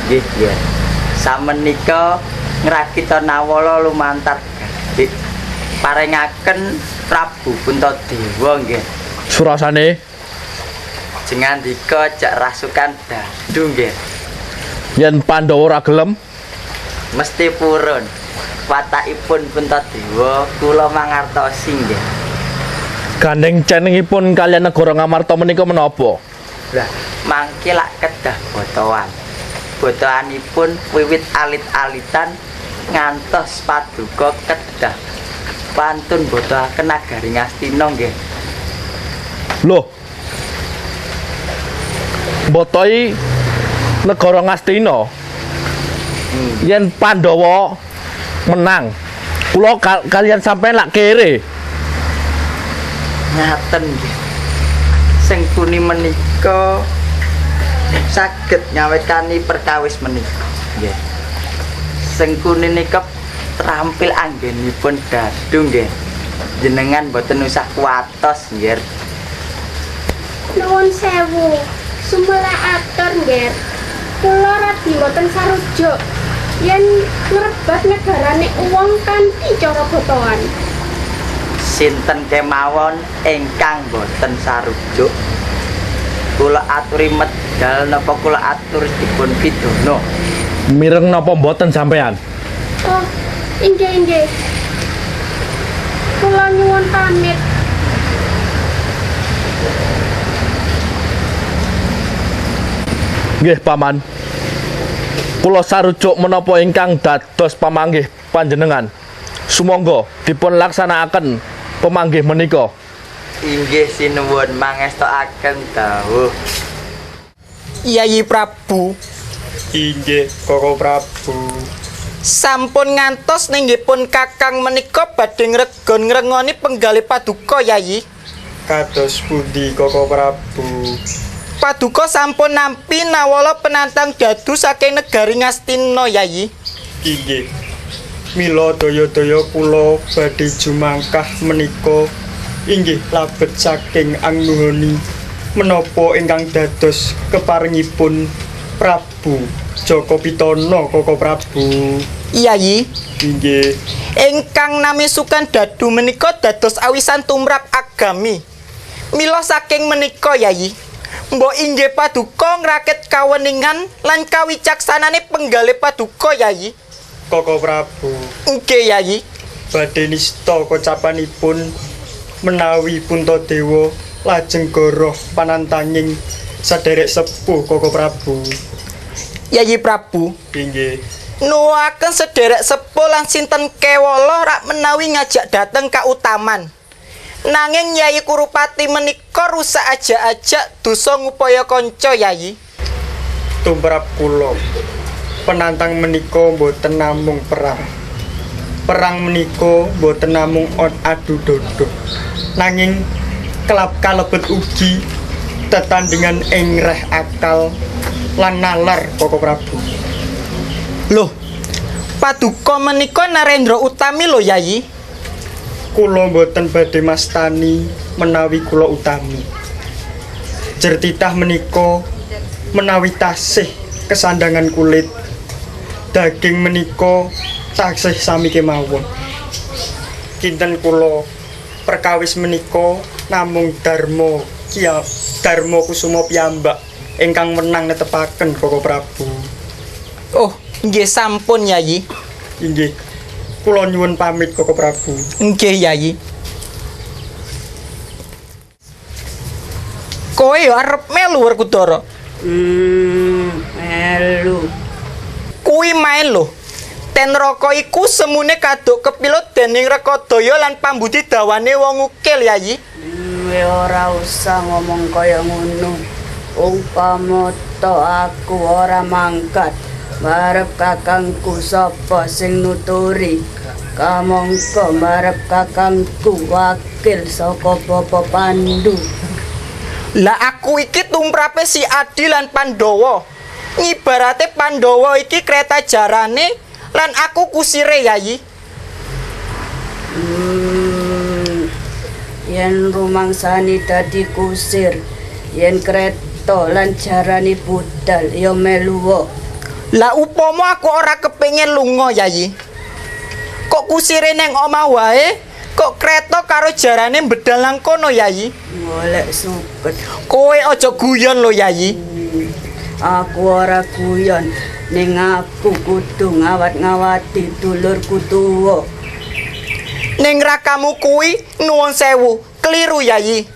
Nggih, nggih. Samenika ngrakita nawala lumantar gadhik paringaken Prabu Puntadewa nggih. Surasane jengandika jak rasukan dadu nggih. Yen Pandhawa ora gelem mesti purun. Watakipun Puntadewa kula mangartosi nggih. gandeng cenengipun kalian negara Ngamarta menika menapa? Lah, mangke lak kedah botoan. Botoanipun wiwit alit-alitan ngantos Paduka kedah pantun botoaken nagari Ngastina nggih. Loh. Botoi negara Ngastina. Yen Pandhawa menang, kula kalian sampeyan lak kere. Ngaten nggih. Sengkuni menika saged nyawetani perkawis menika. Nggih. Sengkuni nika terampil anggenipun dadu nggih. Jenengan boten usah kuatos nggih. Nuwun sewu, sumelekaken nggih. Kula radi boten sarujuk yen ngrebat negarane wong kanthi cara botoan. Sinten kemawon ingkang boten sarujuk kula aturi medal napa kula atur dipun pidana. Mireng napa mboten sampean? Oh, inggih. Kula nyuwun pamit. Nggih, Paman. Kula sarujuk menapa ingkang dados pamanggih panjenengan. Sumangga dipun laksanakaken pamanggih menika. Inggih sinuwun mangestokaken dawuh. Yayi Prabu. Inggih Koko Prabu. Sampun ngantos ninggipun Kakang menika badhe ngregon ngrengoni penggalih paduka Yayi. Kados pundi Koko Prabu? Paduka sampun nampi nawala penantang dadu saking negari Ngastina Yayi. Inggih. Mila daya-daya kula badhe jumangkah menika inggih labet saking angnuhoni menapa ingkang dados keparingipun Prabu Jaka Pitana Koko Prabu. Yayi. Inggih. Ingkang nami Sukan Dadu menika dados awisan tumrap agami. Mila saking menika Yayi, mbok inggih paduka ngrakit kaweningan lan kawicaksanane penggalih paduka Yayi. Koko Prabu. Nggih Yayi. Badhe nista kocapanipun menawi Puntadewa lajeng goroh panantanging saderek sepuh Koko Prabu. Yayi Prabu. Inggih. Nuwuhaken sederek sepuh lan sinten kewala rak menawi ngajak dateng kautaman. Nanging Yayi Kurupati menika rusak ajak-ajak dosa ngupaya kanca Yayi. Tumrap kula penantang menika boten namung perang. Perang menika boten namung adu dodo. Nanging kalebet ugi tetandingan ing reh akal lan nalar Koko Prabu. Loh, paduka menika Narendra Utami lho Yayi. Kula boten badhe mastani menawi kula utami. Jer titah menika menawi tasih kesandangan kulit. Daging menika taksih sami kemawon. Kinten kula perkawis menika namung Darma Kusuma piyambak ingkang menang netepaken Koko Prabu. Oh, nggih sampun Yayi. Inggih. Kula nyuwun pamit Koko Prabu. Nggih Yayi. Kowe yo arep melu Werkudara? Melu. Kuwi main lho. Ten Raka iku semune kaduk kepilut dening Rekadaya lan pambudi dawane wong ukil Yayi. Kowe ora usah ngomong kaya ngono. Umpama aku ora mangkat, barep kakangku sapa sing nuturi? Kamangka barep kakangku wakil saka Bapak Pandu. Lah aku iki tumrape si Adi lan Pandhawa. Ngibarate Pandhawa iki kreta jarane lan aku kusire Yayi. Yen rumangsani dadi kusir, yen kreta lan jarane budal ya melu. Lah upama aku ora kepengin lunga Yayi. Kok kusire ning omah wae, kok kreta karo jarane bedal nang kono Yayi. Golek suket. Kowe aja guyon lho Yayi. Aku ora guyon, ning aku kudu ngawat-ngawati dulurku tuwa. Ning rakamu kuwi nuwun sewu, keliru Yayi.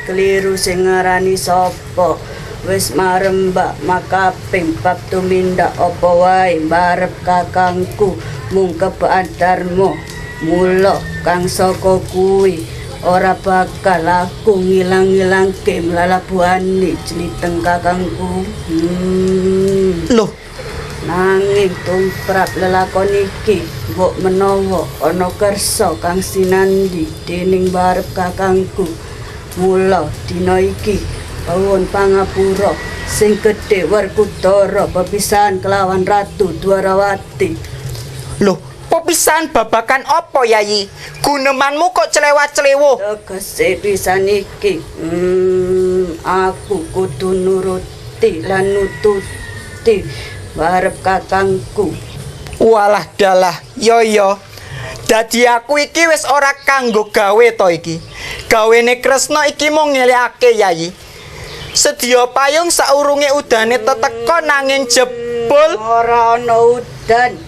Keliru sing ngarani sapa? Wis marembak makaping bab tumindak apa wae barep kakangku mung kebaan Darma. Mula kang saka kuwi ora bakal aku ngilang-ilangke mlalabuhane jliteng kakangku. Loh, nanging tumrap lelakon iki mbok menawa ana kersa kang sinandi dening barep kakangku. Mula dina iki pawon pangapura sing gedhe Werkudara pepisahan kelawan Ratu Dwarawati. Loh, pepisahan babakan apa Yayi? Gunemanmu kok celewat-celewo? Tegese pisan iki aku kudu nuruti lan nututi barep kakangku. Walah dalah, yo. Dadi aku iki wis ora kanggo gawe to iki. Gawene Kresna iki mung ngelekake Yayi. Sedia payung saurunge udane teteka nanging jebul ora ana udan.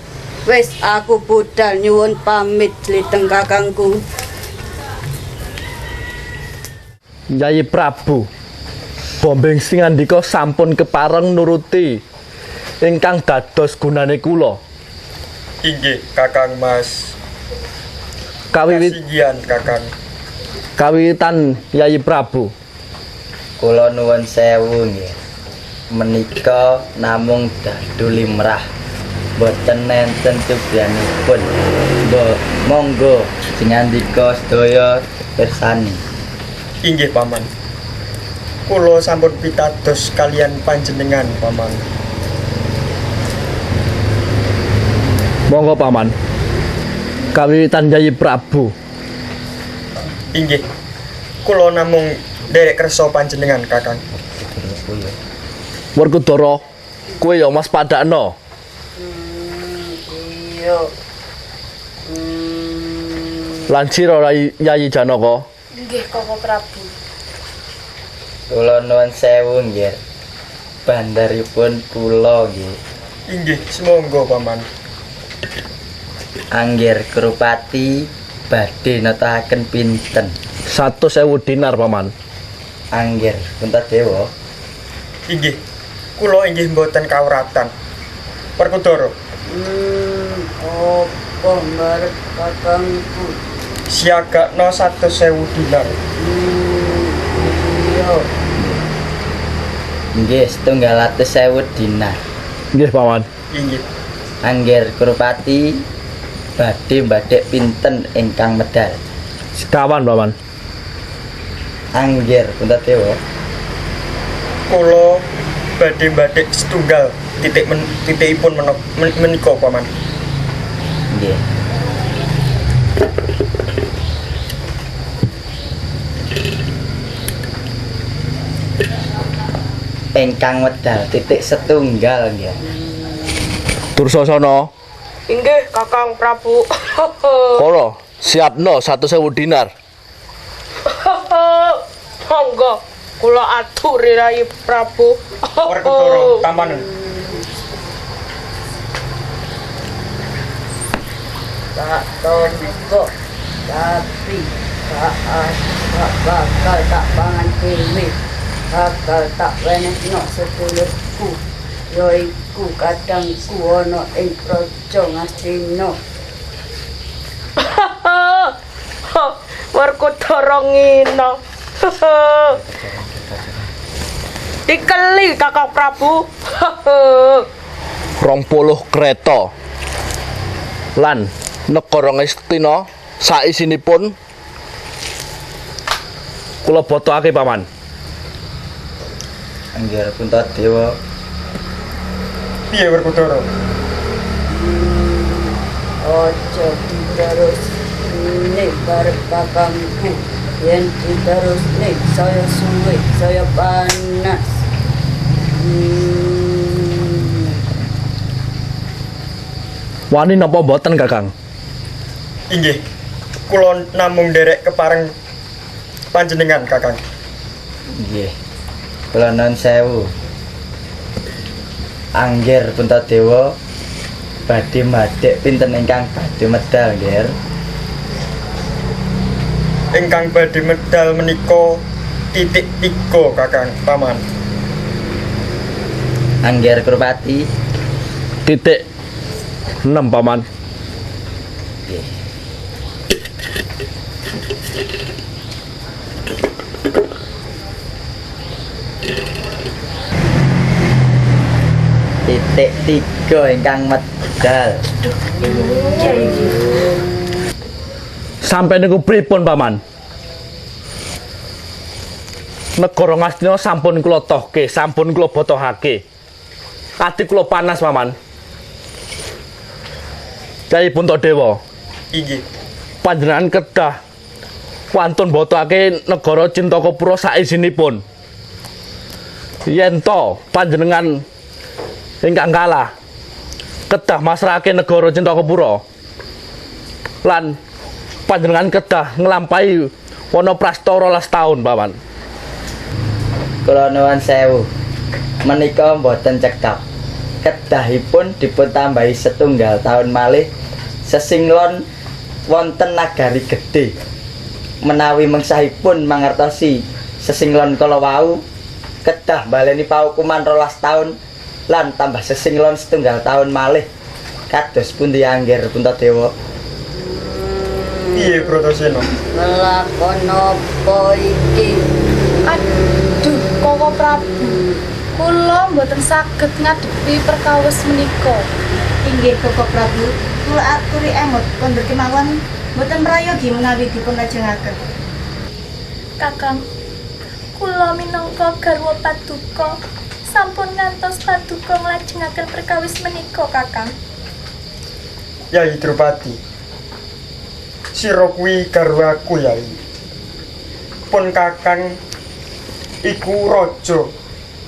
Wis aku budal nyuwun pamit jliteng kakangku. Yayi Prabu, bombeng sing andika sampun kepareng nuruti ingkang dados gunane kula. Inggih Kakang Mas. Kawiwit Kasihan Kakang. Kawitan Yayi Prabu. Kula nuwun sewu nggih. Menika namung dadu limrah. Boten nenten cobyanipun. Monggo singandika sedaya pirsani. Inggih paman. Kula sampun pitados kalian panjenengan paman. Monggo paman. Kawitan Yayi Prabu. Inggih. Kula namung derek kersa panjenengan Kakang. Werkudara, kowe ya Mas Padakno. Iya. Lan sira Yayi Janaka. Nggih Koko Prabu. Kula nuwun sewu nggih. Bandaripun kula nggih. Inggih, semonggo paman. Angger Krupati badhe netahaken pinten? 100.000 dinar paman. Angger Puntadewa. Inggih. Kula inggih mboten kawratan. Werkudara. Apa merek kakangku? Siagakno 100.000 dinar. Iya. Nggih, 700.000 dinar. Nggih paman. Inggih. Angger Krupati badhe mbadhek pinten ingkang medal? Sekawan paman. Angger Puntadewa. Kula badhe mbadhek setunggal titikipun menika paman. Nggih. Ingkang medal titik setunggal nggih. Dursasana. Inggih Kakang Prabu. Kala siapno 100.000 dinar. Monggo kula aturi Yayi Prabu. Werkudara tamanen. Tak tombo, tapi gak bakal tak pangan dewe. Bakal tak wenehno sedulurku. Yoiku kadangku ana ing praja Ngastina. Werkudara ngina. Dikeli Kakang Prabu. 20 kereta. Lan negara Ngastina saisinipun kula botoake paman. Angger Puntadewa. Piye Werkudara? Ojo terus nek barep kakangku. Yen terus nek saya suwe, saya panas. Wani napa boten Kakang? Inggih. Kula namung derek kepareng panjenengan Kakang. Nggih. Kula nuwun sewu. Angger Puntadewa badhe madhek pinten ingkang badhe medal nggih. Ingkang badhe medal menika titik 3 Kakang paman. Angger Krupati titik 6 paman. Nggih. Titik 3 ingkang medal. Sampai niku pripun paman? Negara Ngastina sampun kula tohke, sampun kula botohake. Ati kula panas paman. Yayi Puntadewa. Inggih. Panjenengan kedah wantun botohake negara Cintakapura saisinipun. Yen to panjenengan ingkang kalah kedah masrahake negara Cintakapura. Lan panjenengan kedah nglampahi wana prasta 12 taun paman. Kula nuwun sewu. Menika mboten cekap. Kedahipun dipun tambahi setunggal taun malih sesinglon wonten nagari gedhe. Menawi mengsahipun mangertosi sesinglon kala wau kedah baleni paukuman 12 taun lan tambah sesinglon setunggal taun malih. Kados pundi Angger Puntadewa? Piye Bratasena? Ngelakon apa iki? Aduh, Koko Prabu. Kula mboten saged ngadepi perkawis menika. Inggih Koko Prabu, kula aturi emot kondur kemawon mboten prayogi menawi dipun lajengaken. Kakang, kula minangka garwa Paduka sampun ngantos Paduka nglajengaken perkawis menika, Kakang. Yai Drupadi. Sira kuwi garwaku, Yai. Pun Kakang iku raja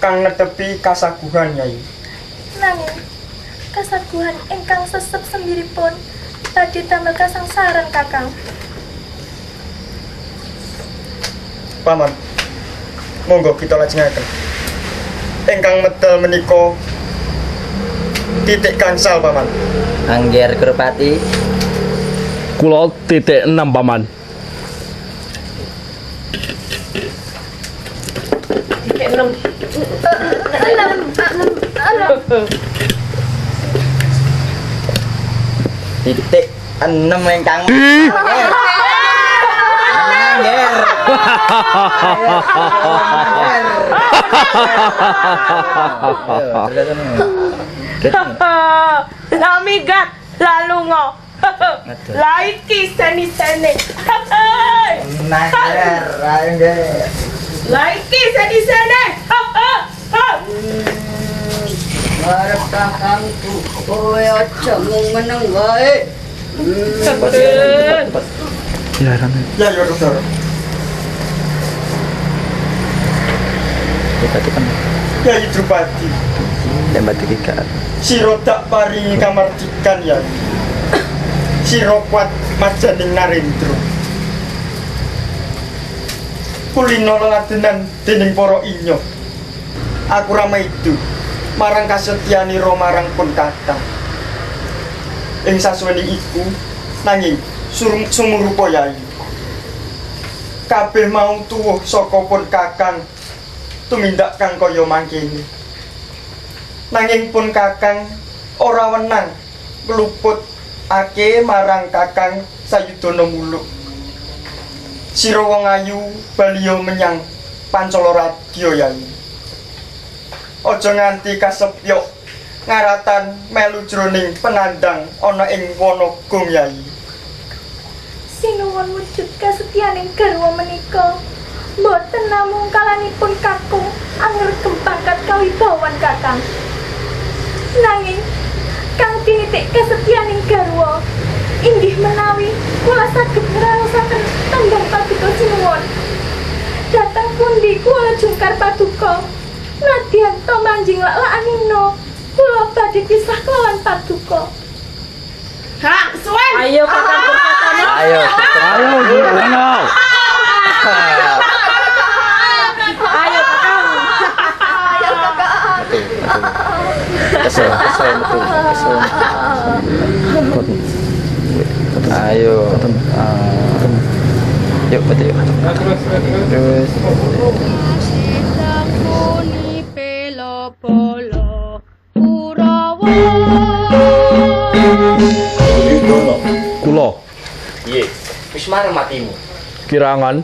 kang netepi kasaguhan, Yai. Nanging kasaguhan ingkang sesep sembiripun badhe damel kasangsaran, Kakang. Paman, monggo kita lajengaken. Ingkang medal menika titik gangsal, Paman. Angger Kurupati. Kula titik 6 paman. Titik 6. Titik 6 ingkang Lamigat lalu ngo. Laiki seni-seni. Laiki seni-seni. Arep kakangku, kowe aja mung meneng wae. Ya, Dokter. Yai Drupadi. Lembat tiga. Sira tak paringi kamardikan, Yai. Sira kuat majaning Narendra. Kulino leladenan dening para inyo. Aku rama itu marang kasetyanira marang pun Kakang. Ing sasuwene iku nanging sumurupa Yai. Kabeh mau tuwuh saka pun Kakang tumindak kang kaya mangkene. Nanging pun Kakang ora wenang ngluput ake marang Kakang Sayudana Muluk. Sira wong ayu baliya menyang Pancala Radya, Yai. Aja nganti kasepyok ngaratan melu jroning penandang ana ing Wanagong, Yai. Sinuwun wujud kasetyaning garwa menika boten namung kalanipun kakung anggergem pangkat kawibawan, Kakang. Nanging kang tinitik kasetyaning garwa inggih menawi kula saged ngraosaken tembung Paduka sinuwun. Dateng pundi kula jungkar Paduka? Nadyan to manjing lak-lakanina kula badhe pisah kelawan Paduka. Hak, suwen. Ayo Kakang Dursasana. Ayo. Ayo Dursasana. Ayo Kakang. Ayo Kakang. Kesel betul. Ayo. Yuk, betul yuk. Terus. Sitapuni pelo-polo Kurawa. Kula Piye? Wis mareng matimu. kirangan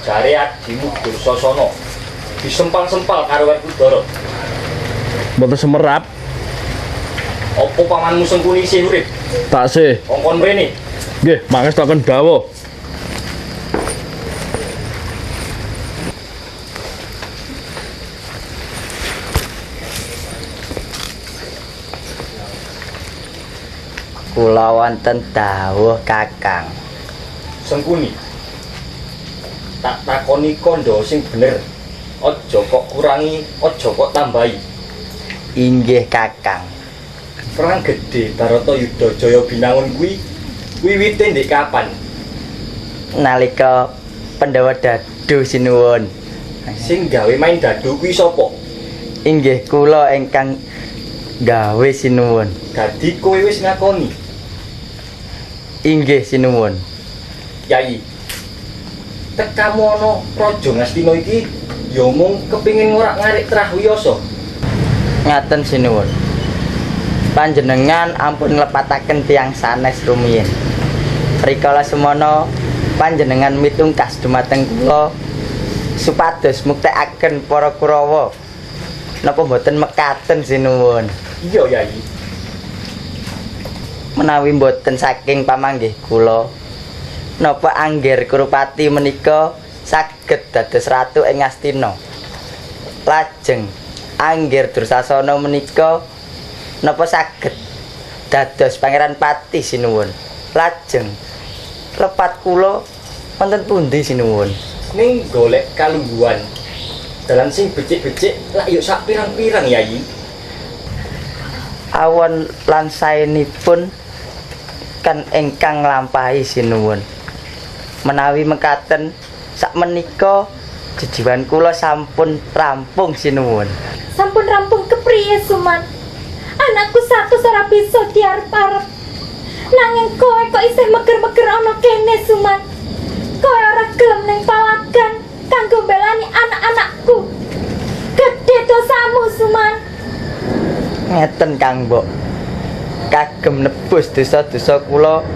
Jare adimu Dursasana disempal-sempal karo Werkudara. mboten semerap. Apa pamanmu Sengkuni isih urip? Taksih. Kongkon mrene. Nggih, mangestaken dawuh. Kula wonten dawuh Kakang. Sengkuni. Tak takoni kandha sing bener. Aja kok kurangi, aja kok tambahi. Inggih Kakang. Perang gedhe Baratayuda Jaya binangun kuwi wiwite ndek kapan? Nalika Pandhawa dadu sinuwun. Sing gawe main dadu kuwi sapa? Inggih kula ingkang gawe sinuwun. Dadi kowe wis ngakoni. Inggih sinuwun. Yai. Tekamu ana Praja Ngastina iki ya mung kepingin ngorak-ngarik Trahwiyasa. Ngaten sinuwun. Panjenengan ampun nglepataken tiyang sanes rumiyin. Rikala semono panjenengan mitungkas dumateng kula supados muktekaken para Kurawa. Napa mboten mekaten sinuwun? Iya, Yai. Menawi mboten saking pamanggih kula, napa Angger Kurupati menika saged dados ratu ing Astina. Lajeng Angger Dursasana menika napa saged dados Pangeran Pati sinuwun. Lajeng lepat kula wonten pundi sinuwun? Ning golek kalungguhan. Dalan sing becik-becik lak yo sak pirang-pirang, Yai. Awan lan saenipun kan ingkang nglampahi sinuwun. Menawi mekaten sakmenika jejiwan kula sampun rampung sinuwun. Sampun rampung kepriye Suman? Anakku satu ora bisa diarep-arep. Nanging kowe kok isih meger-meger ana kene Suman. Kowe ora gelem ning palagan kanggo mbelani anak-anakku. Gedhe dosamu Suman. Ngeten Kang Mbok. Kagem nebus dosa-dosa kula.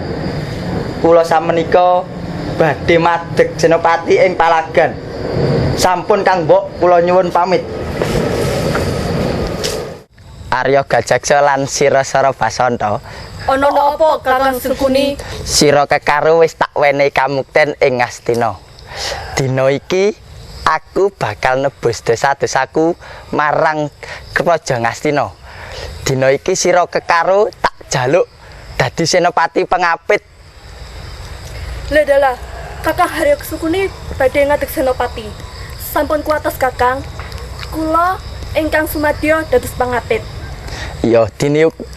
Kula samenika badhe madeg Senopati ing palagan. Sampun Kang Mbok, kula nyuwun pamit. Arya Gajaksa lan Sira Sarabasanta. Ana apa Kakang Sengkuni? Sira kekaru wis tak wenehi kamukten ing Astina. Dina iki aku bakal nebus dosa-dosaku marang Praja Ngastina. Dina iki sira kekaru tak jaluk dadi senopati pengapit. Ledala, Kakang Arya Sengkuni badhe ngadeg senopati. Sampun kuatos Kakang. Kula ingkang sumadya dados pangapit. Ya,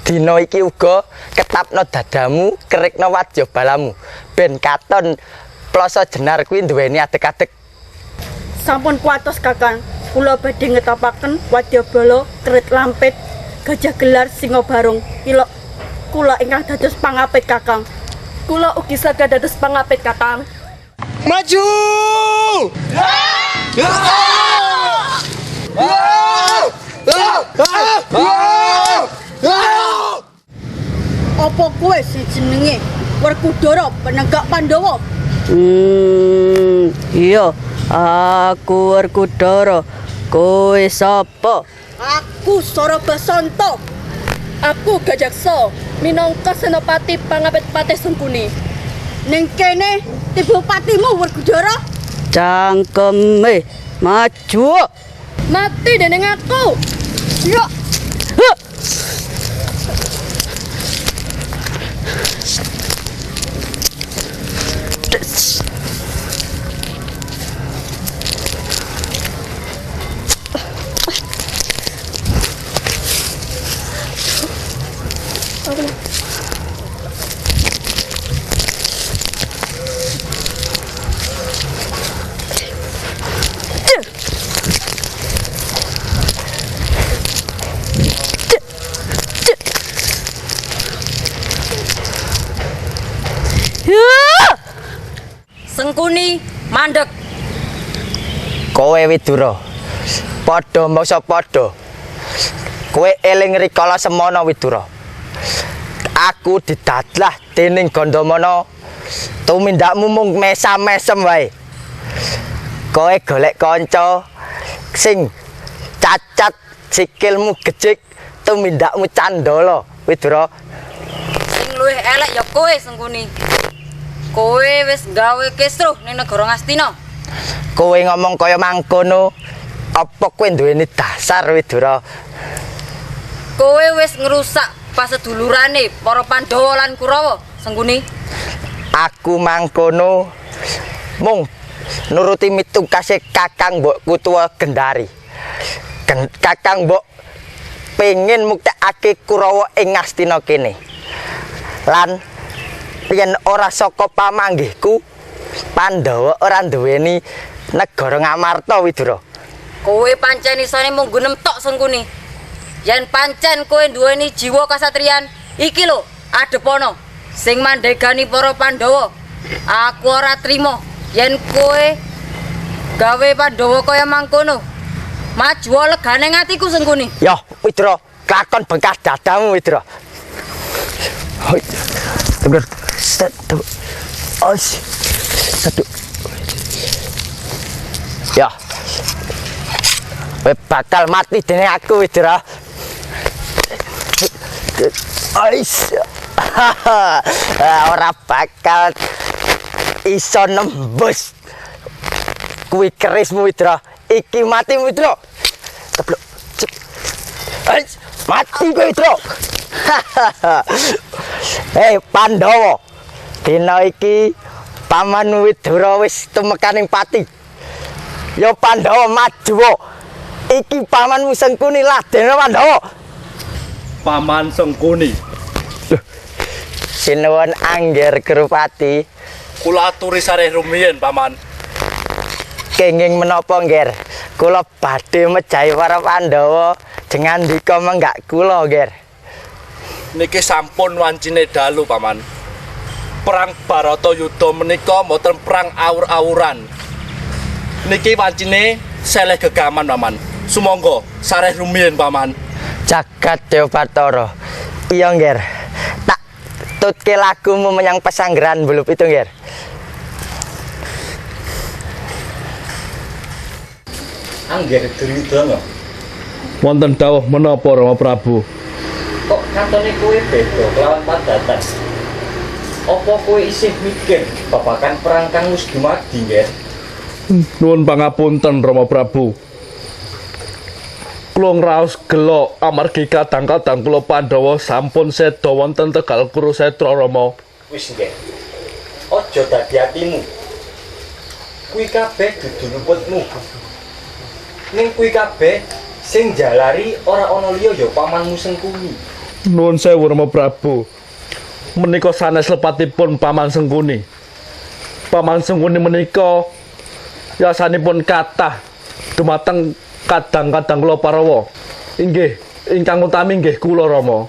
dina iki uga ketapno dadamu, kerikno wadya balamu. Ben katon plasa jenar kuwi duweni adeg-adeg. Sampun kuatos Kakang. Kula badhe ngetopaken wadya bala, kerit lampit, gajah gelar, singa barung. Pilok kula ingkang dados pangapit Kakang. Kula ugi saged dados pangapit Kakang. Maju! Apa kowe sing jenenge Werkudara penegak Pandhawa? Iya, aku Werkudara. Kowe sapa? Aku Sarabasanta. Aku Gajaksa, minangka senopati pangapit Patih Sengkuni. Ning kene tiba patimu Werkudara. Cangkeme maju. Mati dening aku. Yo. Sengkuni mandeg. Kowe Widura. Padha mangsa padha. Kowe eling rikala semana Widura. Aku didadlah dening Gandamana. Tumindakmu mung mesam-mesem wae. Kowe golek kanca sing cacat, sikilmu gejik, tumindakmu candala, Widura. Sing luwih elek ya kowe Sengkuni. Kowe wis gawe kisruh ning negara Ngastina. Kowe ngomong kaya mangkono, apa kowe duweni dasar Widura? Kowe wis ngrusak pasedulurane para Pandhawa lan Kurawa, Sengkuni. Aku mangkono mung nuruti mitungkase Kakang Mbok Kutuwa Gendari. Kakang Mbok pengen muktekake Kurawa ing Ngastina kene. Lan yen ora saka pamanggihku, Pandhawa ora duweni negara Ngamarta Widura. Kowe pancen isane mung gunem tok Sengkuni. Yen pancen kowe duweni jiwa kasatriyan, iki lho Adepana sing mandhegani para Pandhawa. Aku ora trima yen kowe gawe Pandhawa kaya mangkono. Maju legane atiku Sengkuni. Ya, Widura, lakon bengkah dadamu Widura. Hoi. Bener. Satu. Satu. Ya. Bakal mati dene aku Widra. Ora bakal iso nembus kuwi kerismu Widra. Iki mati Widra. Teblok. Mati kowe Widra. Hei Pandhawa. Dina iki Paman Widura wis tumekaning pati. Ya Pandhawa maju. Iki pamanmu Sengkuni Ladena Pandhawa. Paman Sengkuni. Sinuwun angger Gerupati. Kula aturi sareh rumiyin, Paman. Kenging menapa, Nger? Kula badhe mejahi para Pandhawa dengan ndika menggak kula, Nger. Niki sampun wancine dalu, Paman. Perang Baratayuda menika mboten perang awur-awuran. Niki wancine seleh gegaman, Paman. Sumangga sareh rumiyin, Paman. Jagat Dewa Batara. Iya, Nger. Tak tutke lagumu menyang pesanggeran Bulu Pitu, Nger. Angger Duryudana. Wonten dawuh menapa Rama Prabu? Kok katone kowe beda kelawan Padatan? Apa kowe isih mikir babagan perang kang wis dumadi, Nger? Nuwun pangapunten Rama Prabu. Kula ngraos gelo amargi kadang-kadang kula Pandhawa sampun seda wonten Tegal Kurusetra Rama. Wis, Nger. Aja dadi atimu. Kuwi kabeh dudu luputmu. Ning kuwi kabeh sing jalari ora ana liya ya pamanmu Sengkuni. Nuwun sewu Rama Prabu. Menika sanes lepatipun Paman Sengkuni. Paman Sengkuni menika yasanipun kathah dumateng kadang-kadang kula Parawa. Inggih, ingkang utami nggih kula Rama.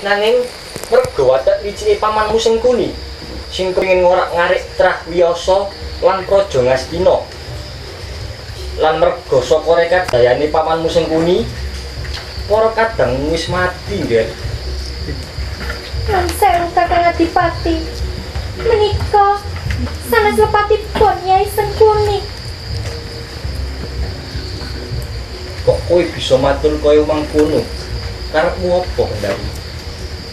Nanging merga watak licike pamanmu Sengkuni sing kepengin ngorak-ngarik trah wiyasa lan praja Ngastina. Lan merga saka rekadayane pamanmu Sengkuni, para kadang wis mati, Nger. Nun sewu Kakang Adipati. Menika sanes lepatipun Nyai Sengkuni. Kok kowe bisa matur kaya mangkono? Karepmu apa, Kendari?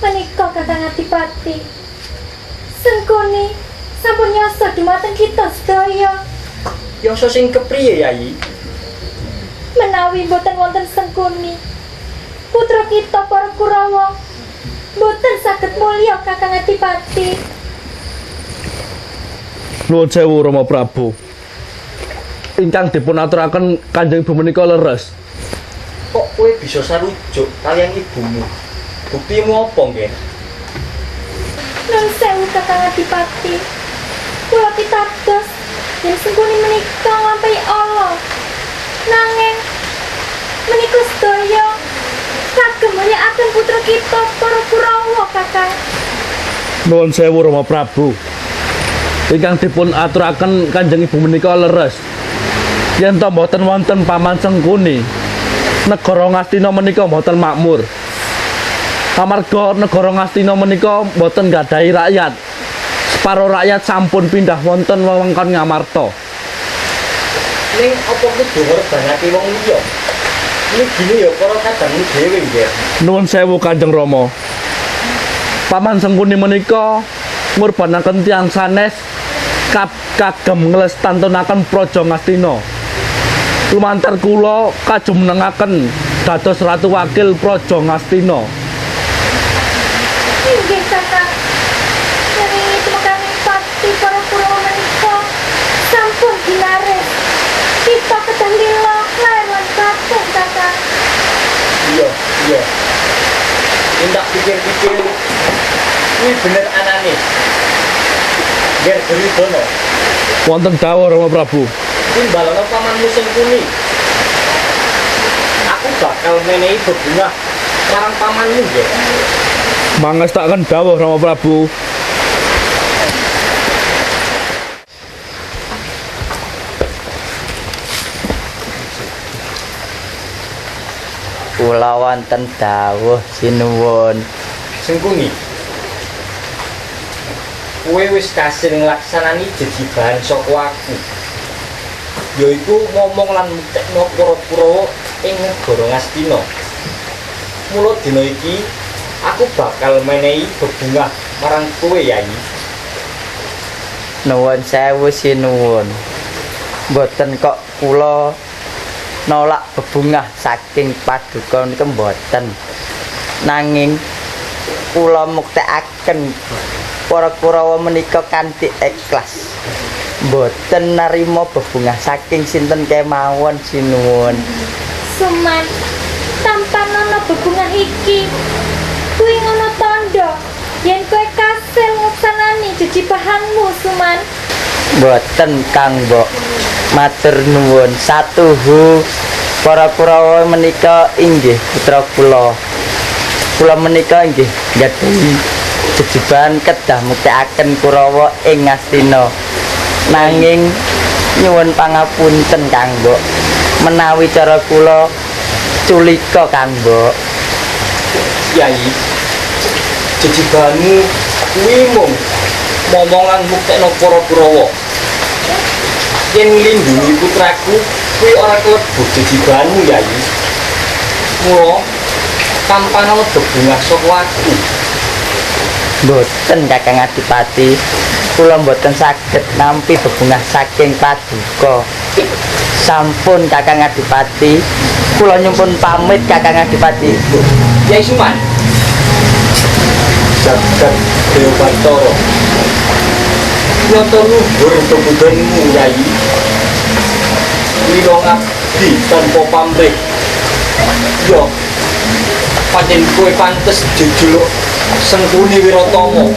Menika Kakang Adipati. Sengkuni sampun nyasa dumateng kita sedaya. Yasa sing kepriye, Yayi? Menawi boten wonten Sengkuni, putra kita para Kurawa boten saged mulya Kakang Adipati. Nuwun sewu Rama Prabu. Ingkang dipun aturaken Kanjeng Ibu menika leres. Kok kowe bisa sarujuk kalian ibumu? Buktimu apa, Nger? Nun sewu Kakang Adipati. Kula pitados yen Sengkuni menika nglampahi Allah. Nanging menika sedaya kagem mulyakaken putra kita para Kurawa, Kakang. Nuwun sewu Rama Prabu. Ingkang dipun aturaken Kanjeng Ibu menika leres. Yen to mboten wonten Paman Sengkuni, negara Ngastina menika mboten makmur. Amarga negara Ngastina menika mboten gadhahi rakyat. Separo rakyat sampun pindah wonten wewengkon Ngamarta. Ning apa kudu ngorbanake wong liya? Ini gini ya para kadangmu dhewe, Nger. Nuwun sewu Kanjeng Rama. Paman Sengkuni menika ngurbanaken tiyang sanes kagem nglestantunaken praja Ngastina. Lumantar kula kajumenengaken dados ratu wakil praja Ngastina. Inggih Kakang. Nanging tumekaning pati para Kurawa menika sampun dinares. Kita kedah lila lair lan batin, Kakang. Iya. Tindak pikir-pikir kuwi bener anane. Nger Duryudana. Wonten dawuh Rama Prabu. Kuwi balono pamanmu Sengkuni. Aku bakal menehi bebungah marang pamanmu, Nger. Mangestaken dawuh Rama Prabu. Kula wonten dawuh sinuwun. Sengkuni. kowe wis kasil nglaksanani jejiban saka aku. Yaiku ngomong lan muktekno para Kurawa ing negara Ngastina. Mula dina iki aku bakal menehi bebungah marang kowe, Yai. Nuwun sewu sinuwun. Mboten kok kula nolak bebungah saking paduka niku mboten. Nanging kula muktekaken para Kurawa menika kanthi ikhlas. Mboten narima bebungah saking sinten kemawon sinuwun. Suman, tanpa nono bebungah iki, kuwi ngono tandha yen kowe kasil nguksanani jejibahanmu, Suman. Mboten Kang Mbok. Matur nuwun. Satuhu para Kurawa menika inggih putra kula. Kula menika inggih gadhahi jejiban kedah muktekaken Kurawa ing Ngastina. Nanging nyuwun pangapunten Kang Mbok. Menawi cara kula culika Kang Mbok. Yai, jejibanmu kuwi mung momongan muktekno para Kurawa. Yen nglindungi putraku kuwi ora klebu jejibanmu, Yai. Mula tanpa ana bebungah saka aku. Mboten Kakang Adipati, kula mboten saged nampi bebungah saking paduka. Sampun Kakang Adipati, kula nyumpun pamit Kakang Adipati. Yai Suman. Jagat Dewa Batara. Nyata luhur kebudanmu, Yai. Lilo ngabdi tanpa pamrih. Yo, pancen kowe pantes dijuluk Sengkuni Wiratama. Oh